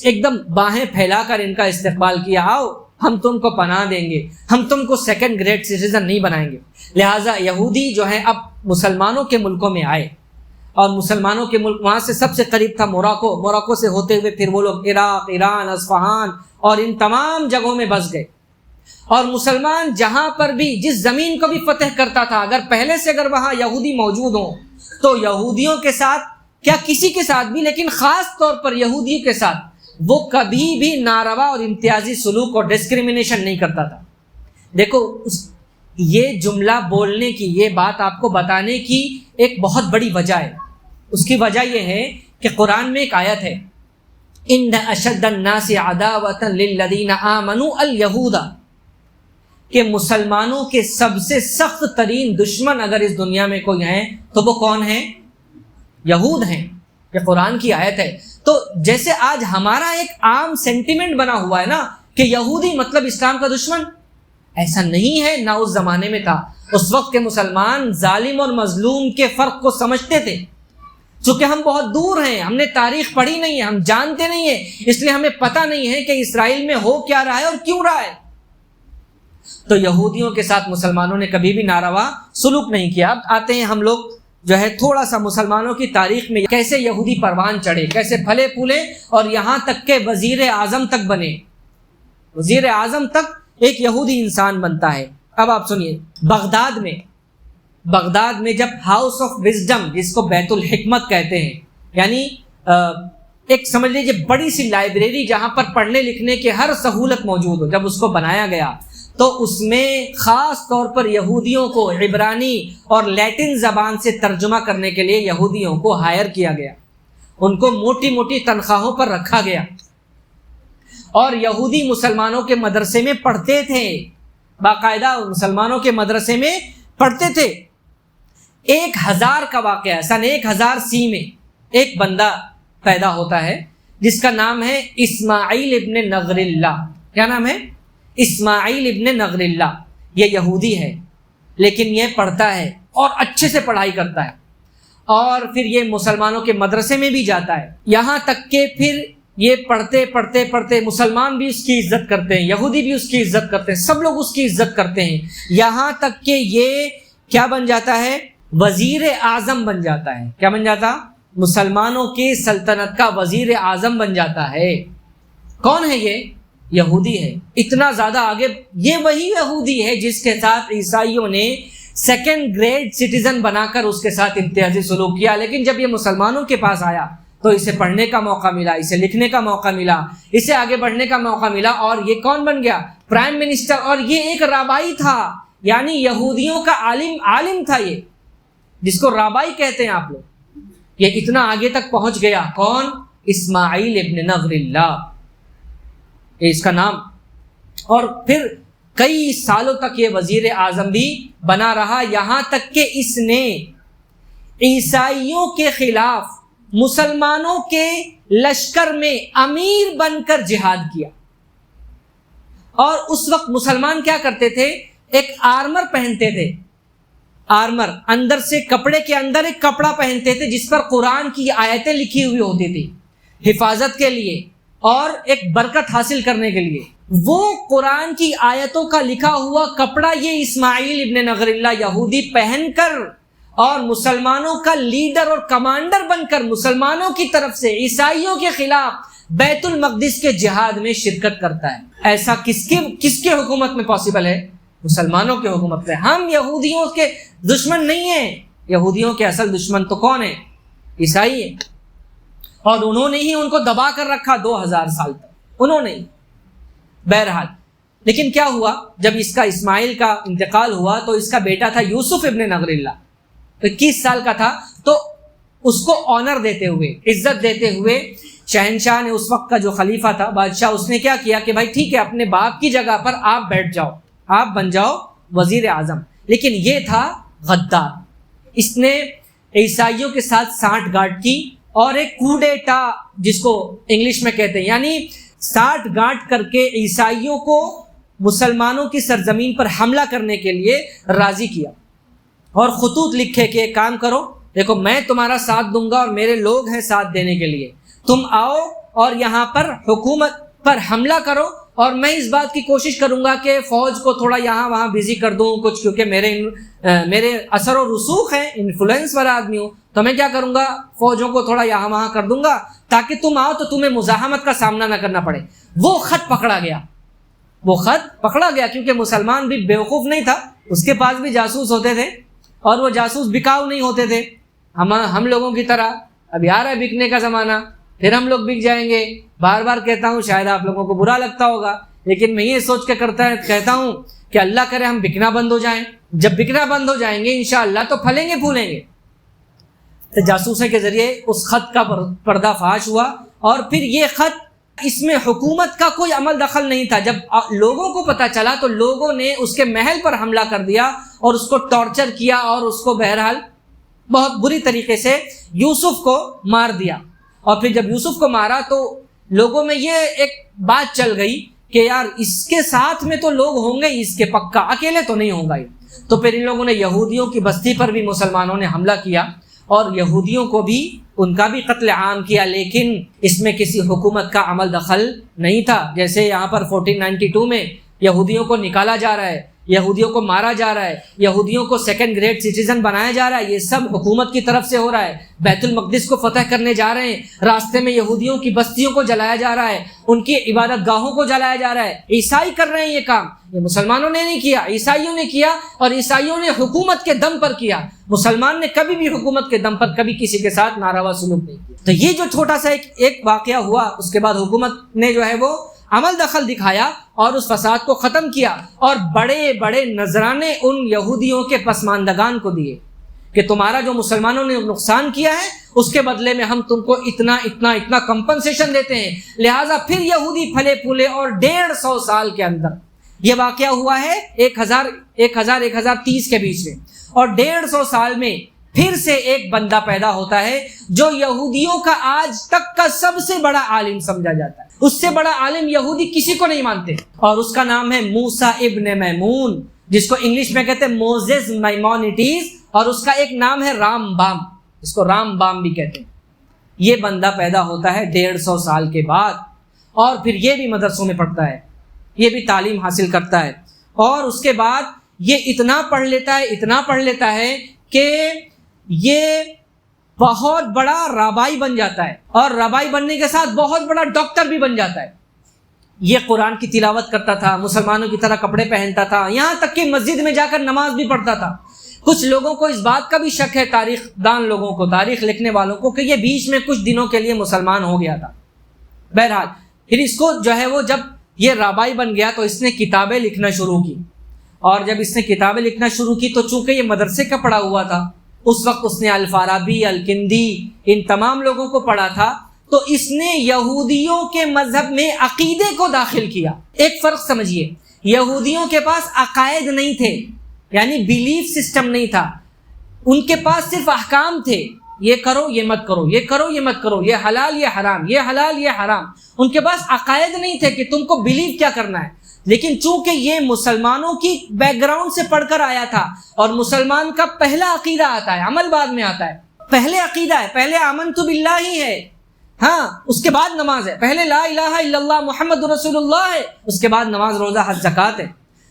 ایک دم باہیں پھیلا کر ان کا استقبال کیا، آؤ ہم تم کو پناہ دیں گے، ہم تم کو 2nd گریڈ سٹیزن نہیں بنائیں گے۔ لہٰذا یہودی جو ہیں اب مسلمانوں کے ملکوں میں آئے، اور مسلمانوں کے ملک وہاں سے سب سے قریب تھا موراکو سے ہوتے ہوئے پھر وہ لوگ عراق، ایران، اصفہان اور ان تمام جگہوں میں بس گئے۔ اور مسلمان جہاں پر بھی جس زمین کو بھی فتح کرتا تھا، اگر پہلے سے اگر وہاں یہودی موجود ہوں تو یہودیوں کے ساتھ، کیا کسی کے ساتھ بھی، لیکن خاص طور پر یہودیوں کے ساتھ وہ کبھی بھی ناروا اور امتیازی سلوک اور ڈسکریمنیشن نہیں کرتا تھا۔ دیکھو یہ جملہ بولنے کی، یہ بات آپ کو بتانے کی ایک بہت بڑی وجہ ہے۔ اس کی وجہ یہ ہے کہ قرآن میں ایک آیت ہے، ان اشد الناس عداوۃ للذین آمنوا الیہود، کہ مسلمانوں کے سب سے سخت ترین دشمن اگر اس دنیا میں کوئی ہیں تو وہ کون ہیں؟ یہود ہیں۔ یہ قرآن کی آیت ہے۔ تو جیسے آج ہمارا ایک عام سینٹیمنٹ بنا ہوا ہے نا کہ یہودی مطلب اسلام کا دشمن، ایسا نہیں ہے، نہ اس زمانے میں تھا۔ اس وقت کے مسلمان ظالم اور مظلوم کے فرق کو سمجھتے تھے، چونکہ ہم بہت دور ہیں، ہم نے تاریخ پڑھی نہیں ہے، ہم جانتے نہیں ہیں، اس لیے ہمیں پتہ نہیں ہے کہ اسرائیل میں ہو کیا رہا ہے اور کیوں رہا ہے۔ تو یہودیوں کے ساتھ مسلمانوں نے کبھی بھی ناروا سلوک نہیں کیا۔ اب آتے ہیں ہم لوگ جو ہے تھوڑا سا مسلمانوں کی تاریخ میں کیسے یہودی پروان چڑھے، کیسے پھلے پھولے اور یہاں تک کہ وزیر اعظم تک بنے۔ وزیر اعظم تک ایک یہودی انسان بنتا ہے۔ اب آپ سنیے، بغداد میں جب ہاؤس آف وزڈم، جس کو بیت الحکمت کہتے ہیں، یعنی ایک سمجھ لیجیے بڑی سی لائبریری جہاں پر پڑھنے لکھنے کی ہر سہولت موجود ہو، جب اس کو بنایا گیا تو اس میں خاص طور پر یہودیوں کو عبرانی اور لیٹن زبان سے ترجمہ کرنے کے لیے یہودیوں کو ہائر کیا گیا، ان کو موٹی موٹی تنخواہوں پر رکھا گیا، اور یہودی مسلمانوں کے مدرسے میں پڑھتے تھے، باقاعدہ مسلمانوں کے مدرسے میں پڑھتے تھے۔ 1000 کا واقعہ ہے، سن 1000 میں ایک بندہ پیدا ہوتا ہے جس کا نام ہے اسماعیل ابن نغر اللہ۔ کیا نام ہے؟ اسماعیل ابن نغر اللہ۔ یہ یہودی ہے لیکن یہ پڑھتا ہے اور اچھے سے پڑھائی کرتا ہے، اور پھر یہ مسلمانوں کے مدرسے میں بھی جاتا ہے، یہاں تک کہ پھر یہ پڑھتے پڑھتے پڑھتے مسلمان بھی اس کی عزت کرتے ہیں، یہودی بھی اس کی عزت کرتے ہیں، سب لوگ اس کی عزت کرتے ہیں، یہاں تک کہ یہ کیا بن جاتا ہے؟ وزیر اعظم بن جاتا ہے۔ کیا بن جاتا؟ مسلمانوں کی سلطنت کا وزیر اعظم بن جاتا ہے۔ کون ہے یہ؟ یہودی ہے۔ اتنا زیادہ آگے، یہ وہی یہودی ہے جس کے ساتھ عیسائیوں نے 2nd گریڈ سٹیزن بنا کر اس کے ساتھ امتیازی سلوک کیا، لیکن جب یہ مسلمانوں کے پاس آیا تو اسے پڑھنے کا موقع ملا، اسے لکھنے کا موقع ملا، اسے آگے بڑھنے کا موقع ملا، اور یہ کون بن گیا؟ Prime minister. اور یہ ایک رابائی تھا، یعنی یہودیوں کا عالم تھا، یہ جس کو رابائی کہتے ہیں آپ لوگ۔ یہ اتنا آگے تک پہنچ گیا۔ کون؟ اسماعیل ابن نغر اللہ، یہ اس کا نام۔ اور پھر کئی سالوں تک یہ وزیر اعظم بھی بنا رہا، یہاں تک کہ اس نے عیسائیوں کے خلاف مسلمانوں کے لشکر میں امیر بن کر جہاد کیا۔ اور اس وقت مسلمان کیا کرتے تھے؟ ایک آرمر پہنتے تھے، آرمر، اندر سے کپڑے کے اندر ایک کپڑا پہنتے تھے جس پر قرآن کی آیتیں لکھی ہوئی ہوتی تھی، حفاظت کے لیے اور ایک برکت حاصل کرنے کے لیے۔ وہ قرآن کی آیتوں کا لکھا ہوا کپڑا یہ اسماعیل ابن نغر اللہ یہودی پہن کر اور مسلمانوں کا لیڈر اور کمانڈر بن کر مسلمانوں کی طرف سے عیسائیوں کے خلاف بیت المقدس کے جہاد میں شرکت کرتا ہے۔ ایسا کس کے حکومت میں پاسبل ہے؟ مسلمانوں کے حکومت میں۔ ہم یہودیوں کے دشمن نہیں ہیں، یہودیوں کے اصل دشمن تو کون ہے؟ عیسائی ہے، اور انہوں نے ہی ان کو دبا کر رکھا 2000 سال تک، انہوں نے۔ بہرحال لیکن کیا ہوا؟ جب اس کا اسماعیل کا انتقال ہوا تو اس کا بیٹا تھا یوسف ابن نغر اللہ، 21 سال کا تھا، تو اس کو آنر دیتے ہوئے، عزت دیتے ہوئے، شہنشاہ نے اس وقت کا جو خلیفہ تھا، بادشاہ، اس نے کیا کیا کہ بھائی ٹھیک ہے، اپنے باپ کی جگہ پر آپ بیٹھ جاؤ، آپ بن جاؤ وزیر اعظم۔ لیکن یہ تھا غدار، اس نے عیسائیوں کے ساتھ سانٹھ گانٹھ کی اور ایک کوڈیٹا جس کو انگلش میں کہتے ہیں، یعنی سانٹھ گانٹھ کر کے عیسائیوں کو مسلمانوں کی سرزمین پر حملہ کرنے کے لیے راضی کیا، اور خطوط لکھے کہ ایک کام کرو، دیکھو میں تمہارا ساتھ دوں گا اور میرے لوگ ہیں ساتھ دینے کے لیے، تم آؤ اور یہاں پر حکومت پر حملہ کرو، اور میں اس بات کی کوشش کروں گا کہ فوج کو تھوڑا یہاں وہاں بزی کر دوں کچھ، کیونکہ میرے اثر و رسوخ ہیں، انفلوئنس والا آدمی ہوں، تو میں کیا کروں گا، فوجوں کو تھوڑا یہاں وہاں کر دوں گا تاکہ تم آؤ تو تمہیں مزاحمت کا سامنا نہ کرنا پڑے۔ وہ خط پکڑا گیا کیونکہ مسلمان بھی بیوقوف نہیں تھا، اس کے پاس بھی جاسوس ہوتے تھے، اور وہ جاسوس بکاؤ نہیں ہوتے تھے ہم لوگوں کی طرح۔ اب یار ہے بکنے کا زمانہ، پھر ہم لوگ بک جائیں گے۔ بار بار کہتا ہوں، شاید آپ لوگوں کو برا لگتا ہوگا، لیکن میں یہ سوچ کے کہتا ہوں کہ اللہ کرے ہم بکنا بند ہو جائیں۔ جب بکنا بند ہو جائیں گے انشاءاللہ تو پھلیں گے پھولیں گے۔ تو جاسوسوں کے ذریعے اس خط کا پردہ فاش ہوا، اور پھر یہ خط، اس میں حکومت کا کوئی عمل دخل نہیں تھا۔ جب لوگوں کو پتہ چلا تو لوگوں نے اس کے محل پر حملہ کر دیا اور اس کو ٹارچر کیا، اور اس کو بہرحال بہت بری طریقے سے یوسف کو مار دیا۔ اور پھر جب یوسف کو مارا تو لوگوں میں یہ ایک بات چل گئی کہ یار اس کے ساتھ میں تو لوگ ہوں گے اس کے، پکا اکیلے تو نہیں ہوگا یہ۔ تو پھر ان لوگوں نے یہودیوں کی بستی پر بھی مسلمانوں نے حملہ کیا، اور یہودیوں کو بھی، ان کا بھی قتل عام کیا، لیکن اس میں کسی حکومت کا عمل دخل نہیں تھا۔ جیسے یہاں پر 1492 میں یہودیوں کو نکالا جا رہا ہے، یہودیوں کو مارا جا رہا ہے، یہودیوں کو 2nd گریڈ سٹیزن بنایا جا رہا ہے، یہ سب حکومت کی طرف سے ہو رہا ہے۔ بیت المقدس کو فتح کرنے جا رہے ہیں، راستے میں یہودیوں کی بستیوں کو جلایا جا رہا ہے، ان کی عبادت گاہوں کو جلایا جا رہا ہے۔ عیسائی کر رہے ہیں یہ کام، یہ مسلمانوں نے نہیں کیا، عیسائیوں نے کیا، اور عیسائیوں نے حکومت کے دم پر کیا۔ مسلمان نے کبھی بھی حکومت کے دم پر کبھی کسی کے ساتھ ناروا سلوک نہیں کیا۔ تو یہ جو چھوٹا سا ایک واقعہ ہوا، اس کے بعد حکومت نے جو ہے وہ عمل دخل دکھایا اور اس فساد کو ختم کیا، اور بڑے بڑے نذرانے ان یہودیوں کے پسماندگان کو دیے کہ تمہارا جو مسلمانوں نے نقصان کیا ہے اس کے بدلے میں ہم تم کو اتنا اتنا اتنا کمپنسیشن دیتے ہیں. لہٰذا پھر یہودی پھلے پھولے اور 150 سال کے اندر یہ واقعہ ہوا ہے 1030 کے بیچ میں, اور 150 سال میں پھر سے ایک بندہ پیدا ہوتا ہے جو یہودیوں کا آج تک کا سب سے بڑا عالم سمجھا جاتا ہے. اس سے بڑا عالم یہودی کسی کو نہیں مانتے, اور اس کا نام ہے موسیٰ ابن میمون, جس کو انگلش میں کہتے ہیں موزیس مائمونیٹیز, اور اس کا ایک نام ہے رام بام, اس کو رام بام بھی کہتے ہیں. یہ بندہ پیدا ہوتا ہے 150 سال کے بعد, اور پھر یہ بھی مدرسوں میں پڑھتا ہے, یہ بھی تعلیم حاصل کرتا ہے, اور اس کے بعد یہ اتنا پڑھ لیتا ہے کہ یہ بہت بڑا رابائی بن جاتا ہے, اور رابائی بننے کے ساتھ بہت بڑا ڈاکٹر بھی بن جاتا ہے. یہ قرآن کی تلاوت کرتا تھا, مسلمانوں کی طرح کپڑے پہنتا تھا, یہاں تک کہ مسجد میں جا کر نماز بھی پڑھتا تھا. کچھ لوگوں کو اس بات کا بھی شک ہے, تاریخ دان لوگوں کو, تاریخ لکھنے والوں کو, کہ یہ بیچ میں کچھ دنوں کے لیے مسلمان ہو گیا تھا. بہرحال پھر اس کو جو ہے وہ جب یہ رابائی بن گیا تو اس نے کتابیں لکھنا شروع کی, اور جب اس نے کتابیں لکھنا شروع کی تو چونکہ یہ مدرسے کا پڑھا ہوا تھا, اس وقت اس نے الفارابی, الکندی, ان تمام لوگوں کو پڑھا تھا, تو اس نے یہودیوں کے مذہب میں عقیدے کو داخل کیا. ایک فرق سمجھیے, یہودیوں کے پاس عقائد نہیں تھے, یعنی بیلیف سسٹم نہیں تھا, ان کے پاس صرف احکام تھے, یہ کرو یہ مت کرو, یہ کرو یہ مت کرو, یہ حلال یہ حرام, یہ حلال یہ حرام. ان کے پاس عقائد نہیں تھے کہ تم کو بیلیو کیا کرنا ہے. لیکن چونکہ یہ مسلمانوں کی بیک گراؤنڈ سے پڑھ کر آیا تھا, اور مسلمان کا پہلا عقیدہ آتا ہے, عمل بعد میں آتا ہے. پہلے عقیدہ ہے, پہلے آمنت باللہ ہی ہے, ہاں, اس کے بعد نماز ہے, پہلے لا الہ الا اللہ محمد رسول اللہ ہے, اس کے بعد نماز, روزہ, حج, زکوٰۃ ہے.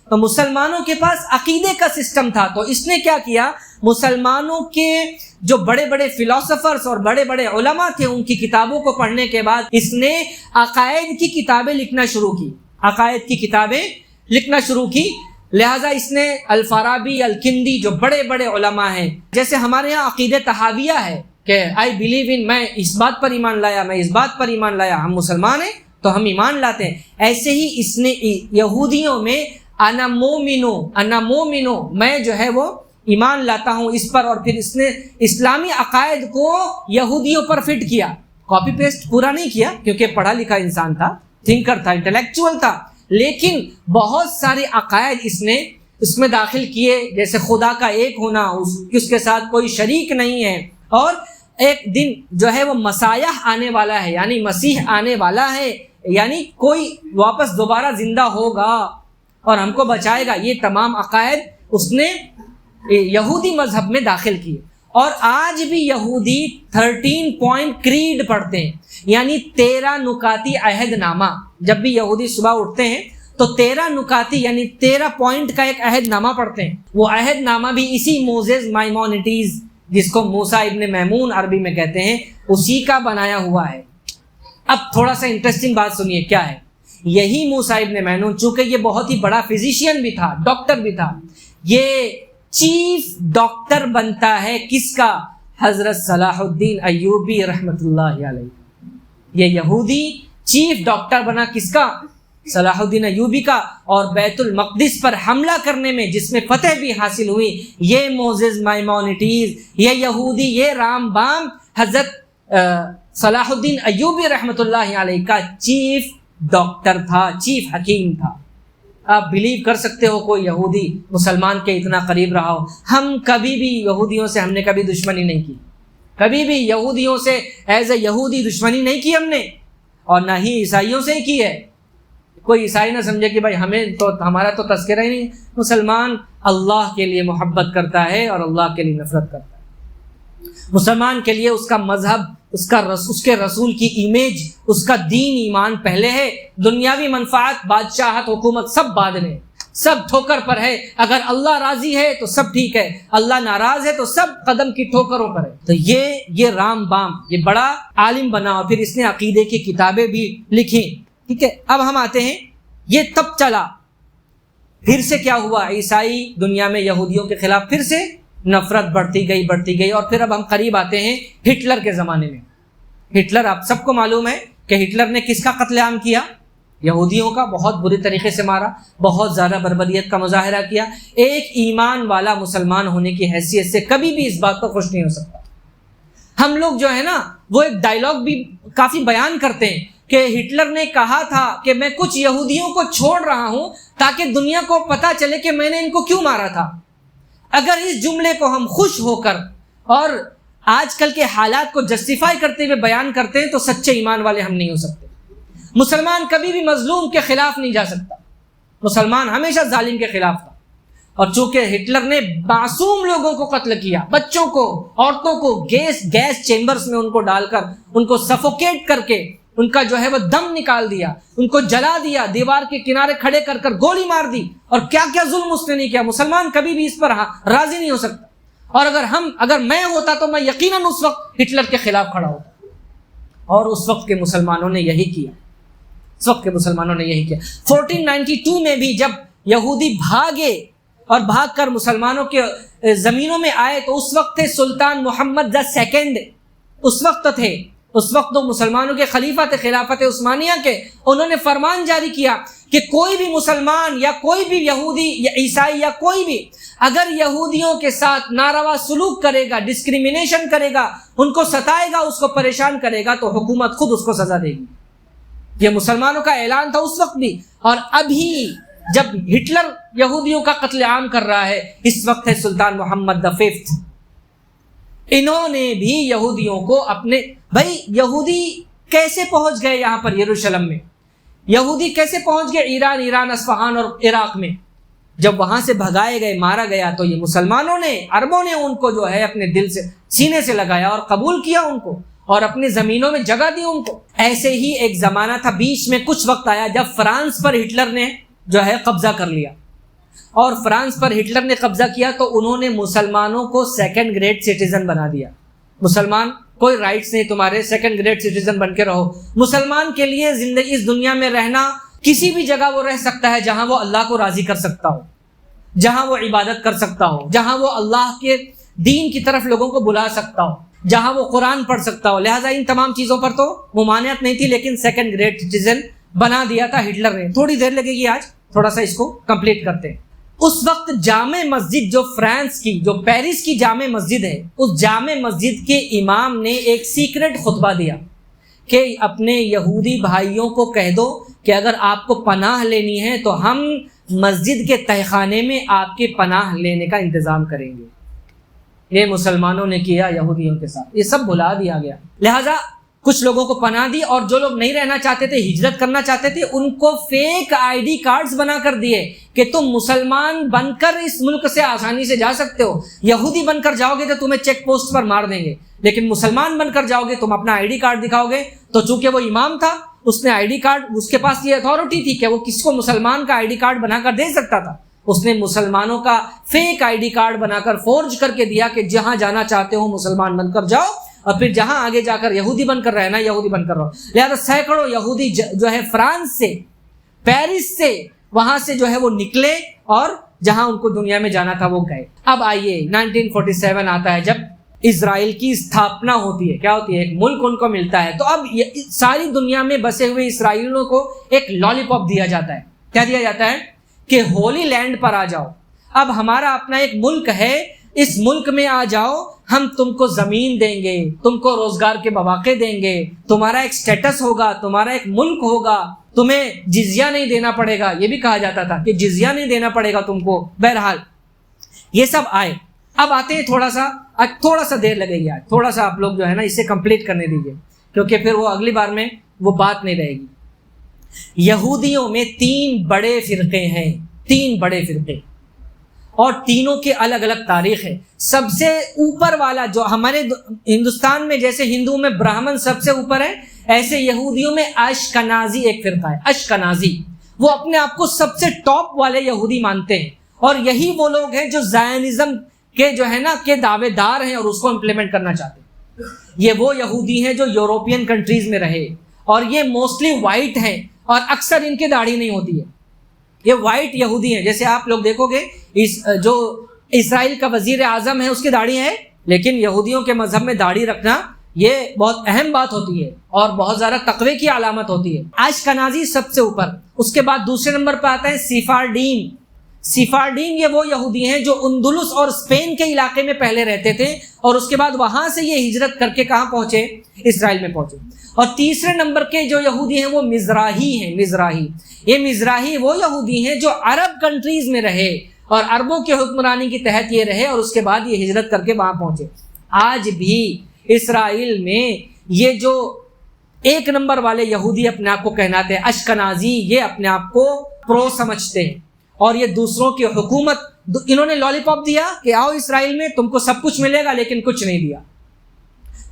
تو مسلمانوں کے پاس عقیدے کا سسٹم تھا. تو اس نے کیا کیا, مسلمانوں کے جو بڑے بڑے فلاسفرز اور بڑے بڑے علماء تھے, ان کی کتابوں کو پڑھنے کے بعد اس نے عقائد کی کتابیں لکھنا شروع کی, عقائد کی کتابیں لکھنا شروع کی. لہٰذا اس نے الفارابی, الکندی, جو بڑے بڑے علماء ہیں, جیسے ہمارے یہاں عقیدہ تحاویہ ہے کہ آئی بلیو ان, میں اس بات پر ایمان لایا, میں اس بات پر ایمان لایا, ہم مسلمان ہیں تو ہم ایمان لاتے ہیں. ایسے ہی اس نے یہودیوں میں انا مومنو, میں جو ہے وہ ایمان لاتا ہوں اس پر, اور پھر اس نے اسلامی عقائد کو یہودیوں پر فٹ کیا. کاپی پیسٹ پورا نہیں کیا, کیونکہ پڑھا لکھا انسان تھا, تھنکر تھا, انٹلیکچوئل تھا, لیکن بہت سارے عقائد اس نے اس میں داخل کیے, جیسے خدا کا ایک ہونا, اس کے ساتھ کوئی شریک نہیں ہے, اور ایک دن جو ہے وہ مسیح آنے والا ہے, یعنی مسیح آنے والا ہے, یعنی کوئی واپس دوبارہ زندہ ہوگا اور ہم کو بچائے گا. یہ تمام عقائد اس نے یہودی مذہب میں داخل کیے. اور آج بھی یہودی 13 پوائنٹ کریڈ پڑھتے ہیں, یعنی 13 نکاتی عہد نامہ. جب بھی یہودی صبح اٹھتے ہیں تو 13 نکاتی یعنی 13 پوائنٹ کا ایک عہد نامہ پڑھتے ہیں. وہ عہد نامہ بھی اسی موزیس مائمونیٹیز, جس کو موسیٰ ابن میمون عربی میں کہتے ہیں, اسی کا بنایا ہوا ہے. اب تھوڑا سا انٹرسٹنگ بات سنیے, کیا ہے. یہی موسیٰ ابن میمون, چونکہ یہ بہت ہی بڑا فزیشین بھی تھا, ڈاکٹر بھی تھا, یہ چیف ڈاکٹر بنتا ہے کس کا, حضرت صلاح الدین ایوبی رحمۃ اللہ علیہ. یہ یہودی چیف ڈاکٹر بنا کس کا, صلاح الدین ایوبی کا. اور بیت المقدس پر حملہ کرنے میں جس میں فتح بھی حاصل ہوئی, یہ موزیس مائمونیٹیز, یہ یہودی, یہ رام بام حضرت صلاح الدین ایوبی رحمۃ اللہ علیہ کا چیف ڈاکٹر تھا, چیف حکیم تھا. آپ بلیو کر سکتے ہو کوئی یہودی مسلمان کے اتنا قریب رہا ہو. ہم کبھی بھی یہودیوں سے, ہم نے کبھی دشمنی نہیں کی, کبھی بھی یہودیوں سے ایز اے یہودی دشمنی نہیں کی ہم نے, اور نہ ہی عیسائیوں سے ہی کی ہے. کوئی عیسائی نہ سمجھے کہ بھائی ہمیں تو, ہمارا تو تذکرہ ہی نہیں. مسلمان اللہ کے لیے محبت کرتا ہے اور اللہ کے لیے نفرت کرتا ہے. مسلمان کے لیے اس کا مذہب, اس کے رسول کی امیج, اس کا دین ایمان پہلے ہے. دنیاوی منفعت, بادشاہت, حکومت سب بعد میں, سب ٹھوکر پر ہے. اگر اللہ راضی ہے تو سب ٹھیک ہے, اللہ ناراض ہے تو سب قدم کی ٹھوکروں پر ہے. تو یہ رام بام یہ بڑا عالم بنا, اور پھر اس نے عقیدے کی کتابیں بھی لکھی. ٹھیک ہے, اب ہم آتے ہیں, یہ تب چلا. پھر سے کیا ہوا, عیسائی دنیا میں یہودیوں کے خلاف پھر سے نفرت بڑھتی گئی, اور پھر اب ہم قریب آتے ہیں ہٹلر کے زمانے میں. ہٹلر, آپ سب کو معلوم ہے کہ ہٹلر نے کس کا قتل عام کیا, یہودیوں کا بہت بری طریقے سے مارا، بہت زیادہ بربریت کا مظاہرہ کیا۔ ایک ایمان والا مسلمان ہونے کی حیثیت سے کبھی بھی اس بات پر خوش نہیں ہو سکتا۔ ہم لوگ جو ہے نا وہ ایک ڈائلاگ بھی کافی بیان کرتے ہیں کہ ہٹلر نے کہا تھا کہ میں کچھ یہودیوں کو چھوڑ رہا ہوں تاکہ دنیا کو پتہ چلے کہ میں نے ان کو کیوں مارا تھا۔ اگر اس جملے کو ہم خوش ہو کر اور آج کل کے حالات کو جسٹیفائی کرتے ہوئے بیان کرتے ہیں تو سچے ایمان والے ہم نہیں ہو سکتے۔ مسلمان کبھی بھی مظلوم کے خلاف نہیں جا سکتا، مسلمان ہمیشہ ظالم کے خلاف تھا۔ اور چونکہ ہٹلر نے معصوم لوگوں کو قتل کیا، بچوں کو، عورتوں کو گیس چیمبرز میں ان کو ڈال کر، ان کو سفوکیٹ کر کے ان کا جو ہے وہ دم نکال دیا، ان کو جلا دیا، دیوار کے کنارے کھڑے کر کر گولی مار دی، اور کیا کیا ظلم اس نے نہیں کیا۔ مسلمان کبھی بھی اس پر راضی نہیں ہو سکتا۔ اور اگر میں ہوتا تو میں یقیناً اس وقت ہٹلر کے خلاف کھڑا ہوتا، اور اس وقت کے مسلمانوں نے یہی کیا۔ 1492 میں بھی جب یہودی بھاگے اور بھاگ کر مسلمانوں کے زمینوں میں آئے تو اس وقت تھے سلطان محمد II، اس وقت تو مسلمانوں کے خلیفہ تھے خلافت عثمانیہ کے۔ انہوں نے فرمان جاری کیا کہ کوئی بھی مسلمان یا کوئی بھی یہودی یا عیسائی یا کوئی بھی اگر یہودیوں کے ساتھ ناروا سلوک کرے گا، ڈسکریمنیشن کرے گا، ان کو ستائے گا، اس کو پریشان کرے گا، تو حکومت خود اس کو سزا دے گی۔ یہ مسلمانوں کا اعلان تھا اس وقت بھی، اور ابھی جب ہٹلر یہودیوں کا قتل عام کر رہا ہے، اس وقت ہے سلطان محمد V۔ انہوں نے بھی یہودیوں کو اپنے بھائی یہودی کیسے پہنچ گئے یہاں پر یروشلم میں، یہودی کیسے پہنچ گئے ایران اصفہان اور عراق میں؟ جب وہاں سے بھگائے گئے، مارا گیا، تو یہ مسلمانوں نے، عربوں نے ان کو جو ہے اپنے دل سے، سینے سے لگایا اور قبول کیا ان کو، اور اپنی زمینوں میں جگہ دی ان کو۔ ایسے ہی ایک زمانہ تھا، بیچ میں کچھ وقت آیا جب فرانس پر ہٹلر نے جو ہے قبضہ کر لیا، اور فرانس پر ہٹلر نے قبضہ کیا تو انہوں نے مسلمانوں کو سیکنڈ گریڈ سٹیزن بنا دیا۔ مسلمان کوئی رائٹس نہیں تمہارے، سیکنڈ گریڈ سٹیزن بن کے رہو۔ مسلمان کے لیے زندگی اس دنیا میں رہنا، کسی بھی جگہ وہ رہ سکتا ہے جہاں وہ اللہ کو راضی کر سکتا ہو، جہاں وہ عبادت کر سکتا ہو، جہاں وہ اللہ کے دین کی طرف لوگوں کو بلا سکتا ہو، جہاں وہ قرآن پڑھ سکتا ہو۔ لہٰذا ان تمام چیزوں پر تو ممانعت نہیں تھی، لیکن سیکنڈ گریڈ سٹیزن بنا دیا تھا ہٹلر نے۔ تھوڑی دیر لگے گی، آج تھوڑا سا اس کو کمپلیٹ کرتے ہیں۔ اس وقت جامع مسجد جو فرانس کی، جو پیرس کی جامع مسجد ہے، اس جامع مسجد کے امام نے ایک سیکرٹ خطبہ دیا کہ اپنے یہودی بھائیوں کو کہہ دو کہ اگر آپ کو پناہ لینی ہے تو ہم مسجد کے تہخانے میں آپ کے پناہ لینے کا انتظام کریں گے۔ یہ مسلمانوں نے کیا یہودیوں کے ساتھ، یہ سب بھلا دیا گیا۔ لہٰذا کچھ لوگوں کو پناہ دی، اور جو لوگ نہیں رہنا چاہتے تھے، ہجرت کرنا چاہتے تھے، ان کو فیک ID کارڈز بنا کر دیے کہ تم مسلمان بن کر اس ملک سے آسانی سے جا سکتے ہو۔ یہودی بن کر جاؤ گے تو تمہیں چیک پوسٹ پر مار دیں گے، لیکن مسلمان بن کر جاؤ گے، تم اپنا ID کارڈ دکھاؤ گے۔ تو چونکہ وہ امام تھا، اس نے ID کارڈ، اس کے پاس یہ اتھارٹی تھی کہ وہ کس کو مسلمان کا ID کارڈ بنا کر دے سکتا تھا۔ اس نے مسلمانوں کا فیک ID کارڈ بنا کر فورج کر کے دیا کہ جہاں جانا چاہتے ہو مسلمان بن کر جاؤ، اور پھر جہاں آگے جا کر یہودی بن کر رہنا، یہودی بن کر رہو۔ لہذا سینکڑوں یہودی جو ہے فرانس سے، پیرس سے، وہاں سے جو ہے وہ نکلے، اور جہاں ان کو دنیا میں جانا تھا وہ گئے۔ اب آئیے 1947 آتا ہے، جب اسرائیل کی استھاپنا ہوتی ہے۔ کیا ہوتی ہے؟ ایک ملک ان کو ملتا ہے۔ تو اب ساری دنیا میں بسے ہوئے اسرائیلیوں کو ایک لالی پاپ دیا جاتا ہے۔ کیا دیا جاتا ہے؟ کہ ہولی لینڈ پر آ جاؤ، اب ہمارا اپنا ایک ملک ہے، اس ملک میں آ جاؤ، ہم تم کو زمین دیں گے، تم کو روزگار کے مواقع دیں گے، تمہارا ایک سٹیٹس ہوگا، تمہارا ایک ملک ہوگا، تمہیں جزیہ نہیں دینا پڑے گا۔ یہ بھی کہا جاتا تھا کہ جزیہ نہیں دینا پڑے گا تم کو۔ بہرحال یہ سب آئے۔ اب آتے ہیں، تھوڑا سا دیر لگے گی، آج تھوڑا سا آپ لوگ جو ہے نا اسے کمپلیٹ کرنے دیجیے، کیونکہ پھر وہ اگلی بار میں وہ بات نہیں رہے گی۔ یہودیوں میں 3 بڑے فرقے ہیں، 3 بڑے فرقے، اور تینوں کے الگ الگ تاریخ ہے۔ سب سے اوپر والا جو ہمارے ہندوستان میں جیسے ہندوؤں میں برہمن سب سے اوپر ہے، ایسے یہودیوں میں اشکنازی ایک فرقہ ہے۔ اشکنازی وہ اپنے آپ کو سب سے ٹاپ والے یہودی مانتے ہیں، اور یہی وہ لوگ ہیں جو زائنزم کے جو ہے نا کے دعوے دار ہیں اور اس کو امپلیمنٹ کرنا چاہتے ہیں۔ یہ وہ یہودی ہیں جو یوروپین کنٹریز میں رہے، اور یہ موسٹلی وائٹ ہیں، اور اکثر ان کے داڑھی نہیں ہوتی ہے۔ یہ وائٹ یہودی ہیں، جیسے آپ لوگ دیکھو گے جو اسرائیل کا وزیر اعظم ہے اس کی داڑھی ہے، لیکن یہودیوں کے مذہب میں داڑھی رکھنا یہ بہت اہم بات ہوتی ہے اور بہت زیادہ تقوی کی علامت ہوتی ہے۔ اشکنازی سب سے اوپر، اس کے بعد دوسرے نمبر پہ آتا ہے سفارڈین۔ سفارڈین یہ وہ یہودی ہیں جو اندلس اور اسپین کے علاقے میں پہلے رہتے تھے اور اس کے بعد وہاں سے یہ ہجرت کر کے کہاں پہنچے؟ اسرائیل میں پہنچے۔ اور تیسرے نمبر کے جو یہودی ہیں وہ مزراہی ہیں۔ مزراہی، یہ مزراہی وہ یہودی ہیں جو عرب کنٹریز میں رہے اور عربوں کے حکمرانی کے تحت یہ رہے اور اس کے بعد یہ ہجرت کر کے وہاں پہنچے۔ آج بھی اسرائیل میں یہ جو ایک نمبر والے یہودی اپنے آپ کو کہلاتے ہیں اشکنازی، یہ اپنے آپ کو پرو سمجھتے ہیں اور یہ دوسروں کی حکومت، انہوں نے لالی پاپ دیا کہ آؤ اسرائیل میں تم کو سب کچھ ملے گا، لیکن کچھ نہیں دیا۔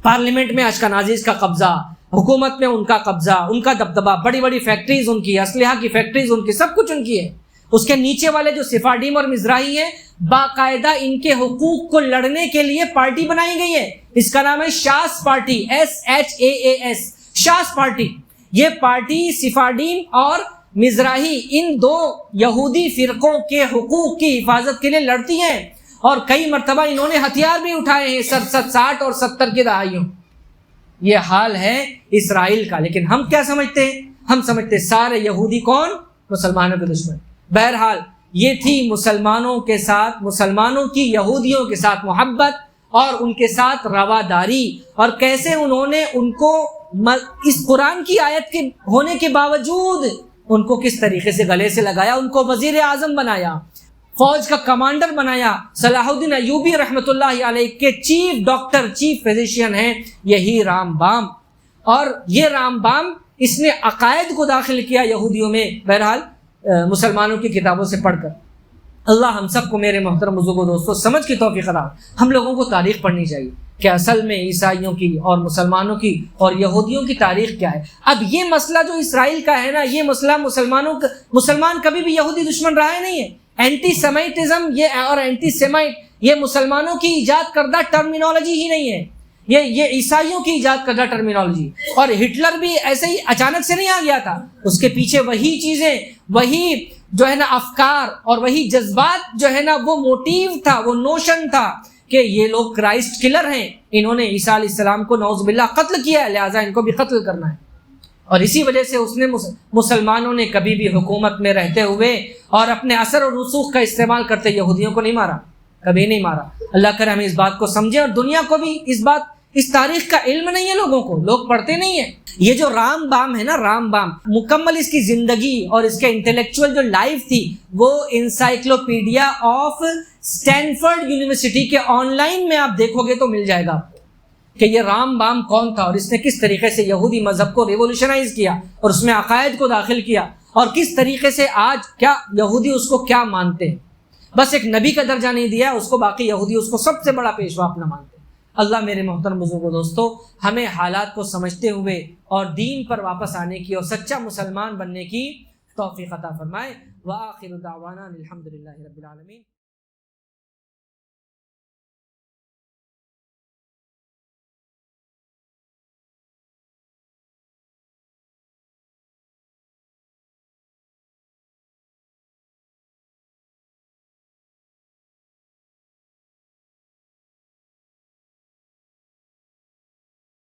پارلیمنٹ میں اشکنازیز کا قبضہ، حکومت میں ان کا قبضہ، ان کا دبدبہ، بڑی بڑی فیکٹریز ان کی، اسلحہ کی فیکٹریز ان کی، سب کچھ ان کی ہے۔ اس کے نیچے والے جو سفارڈیم اور مزراہی ہیں، باقاعدہ ان کے حقوق کو لڑنے کے لیے پارٹی بنائی گئی ہے، اس کا نام ہے Shas party, SHAAS، Shas party. یہ پارٹی سفارڈیم اور مزراہی ان دو یہودی فرقوں کے حقوق کی حفاظت کے لیے لڑتی ہیں اور کئی مرتبہ انہوں نے ہتھیار بھی اٹھائے ہیں 60 اور 70 کی دہائیوں۔ یہ حال ہے اسرائیل کا، لیکن ہم کیا سمجھتے ہیں؟ ہم سمجھتے ہیں سارے یہودی کون؟ مسلمانوں کے دشمن۔ بہرحال یہ تھی مسلمانوں کے ساتھ، مسلمانوں کی یہودیوں کے ساتھ محبت اور ان کے ساتھ رواداری، اور کیسے انہوں نے ان کو اس قرآن کی آیت کے ہونے کے باوجود ان کو کس طریقے سے گلے سے لگایا، ان کو وزیر اعظم بنایا، فوج کا کمانڈر بنایا۔ صلاح الدین ایوبی رحمۃ اللہ علیہ کے چیف ڈاکٹر، چیف فزیشین ہیں یہی رام بام، اور یہ رام بام اس نے عقائد کو داخل کیا یہودیوں میں، بہرحال مسلمانوں کی کتابوں سے پڑھ کر۔ اللہ ہم سب کو، میرے محترم بزرگوں دوستوں، سمجھ کی توفیق عطا۔ ہم لوگوں کو تاریخ پڑھنی چاہیے کہ اصل میں عیسائیوں کی اور مسلمانوں کی اور یہودیوں کی تاریخ کیا ہے۔ اب یہ مسئلہ جو اسرائیل کا ہے نا، یہ مسئلہ مسلمان کبھی بھی یہودی دشمن رہا ہی نہیں ہے۔ اینٹی سیمیٹزم یہ اور اینٹی سیمائٹ یہ مسلمانوں کی ایجاد کردہ ٹرمینالوجی ہی نہیں ہے، یہ عیسائیوں کی ایجاد کردہ ٹرمینالوجی۔ اور ہٹلر بھی ایسے ہی اچانک سے نہیں آ گیا تھا، اس کے پیچھے وہی چیزیں، وہی جو ہے نا افکار اور وہی جذبات جو ہے نا وہ موٹیو تھا، وہ نوشن تھا کہ یہ لوگ کرائسٹ کلر ہیں، انہوں نے عیسیٰ علیہ السلام کو نعوذ باللہ قتل کیا ہے، لہٰذا ان کو بھی قتل کرنا ہے۔ اور اسی وجہ سے اس نے مسلمانوں نے کبھی بھی حکومت میں رہتے ہوئے اور اپنے اثر اور رسوخ کا استعمال کرتے یہودیوں کو نہیں مارا، کبھی نہیں مارا۔ اللہ کرے ہم اس بات کو سمجھیں، اور دنیا کو بھی اس تاریخ کا علم نہیں ہے، لوگوں کو، لوگ پڑھتے نہیں ہیں۔ یہ جو رام بام ہے نا، رام بام مکمل اس کی زندگی اور اس کے انٹلیکچوئل جو لائف تھی وہ انسائکلوپیڈیا آف اسٹینفورڈ یونیورسٹی کے آن لائن میں آپ دیکھو گے تو مل جائے گا کہ یہ رام بام کون تھا اور اس نے کس طریقے سے یہودی مذہب کو ریولیوشنائز کیا اور اس میں عقائد کو داخل کیا، اور کس طریقے سے آج کیا یہودی اس کو کیا مانتے ہیں۔ بس ایک نبی کا درجہ نہیں دیا اس کو، باقی یہودی اس کو سب سے بڑا پیشوا اپنا مانتے ہیں۔ اللہ میرے محترم بزرگوں دوستو ہمیں حالات کو سمجھتے ہوئے اور دین پر واپس آنے کی اور سچا مسلمان بننے کی توفیق عطا فرمائے۔ وآخر دعوانا الحمدللہ رب العالمین۔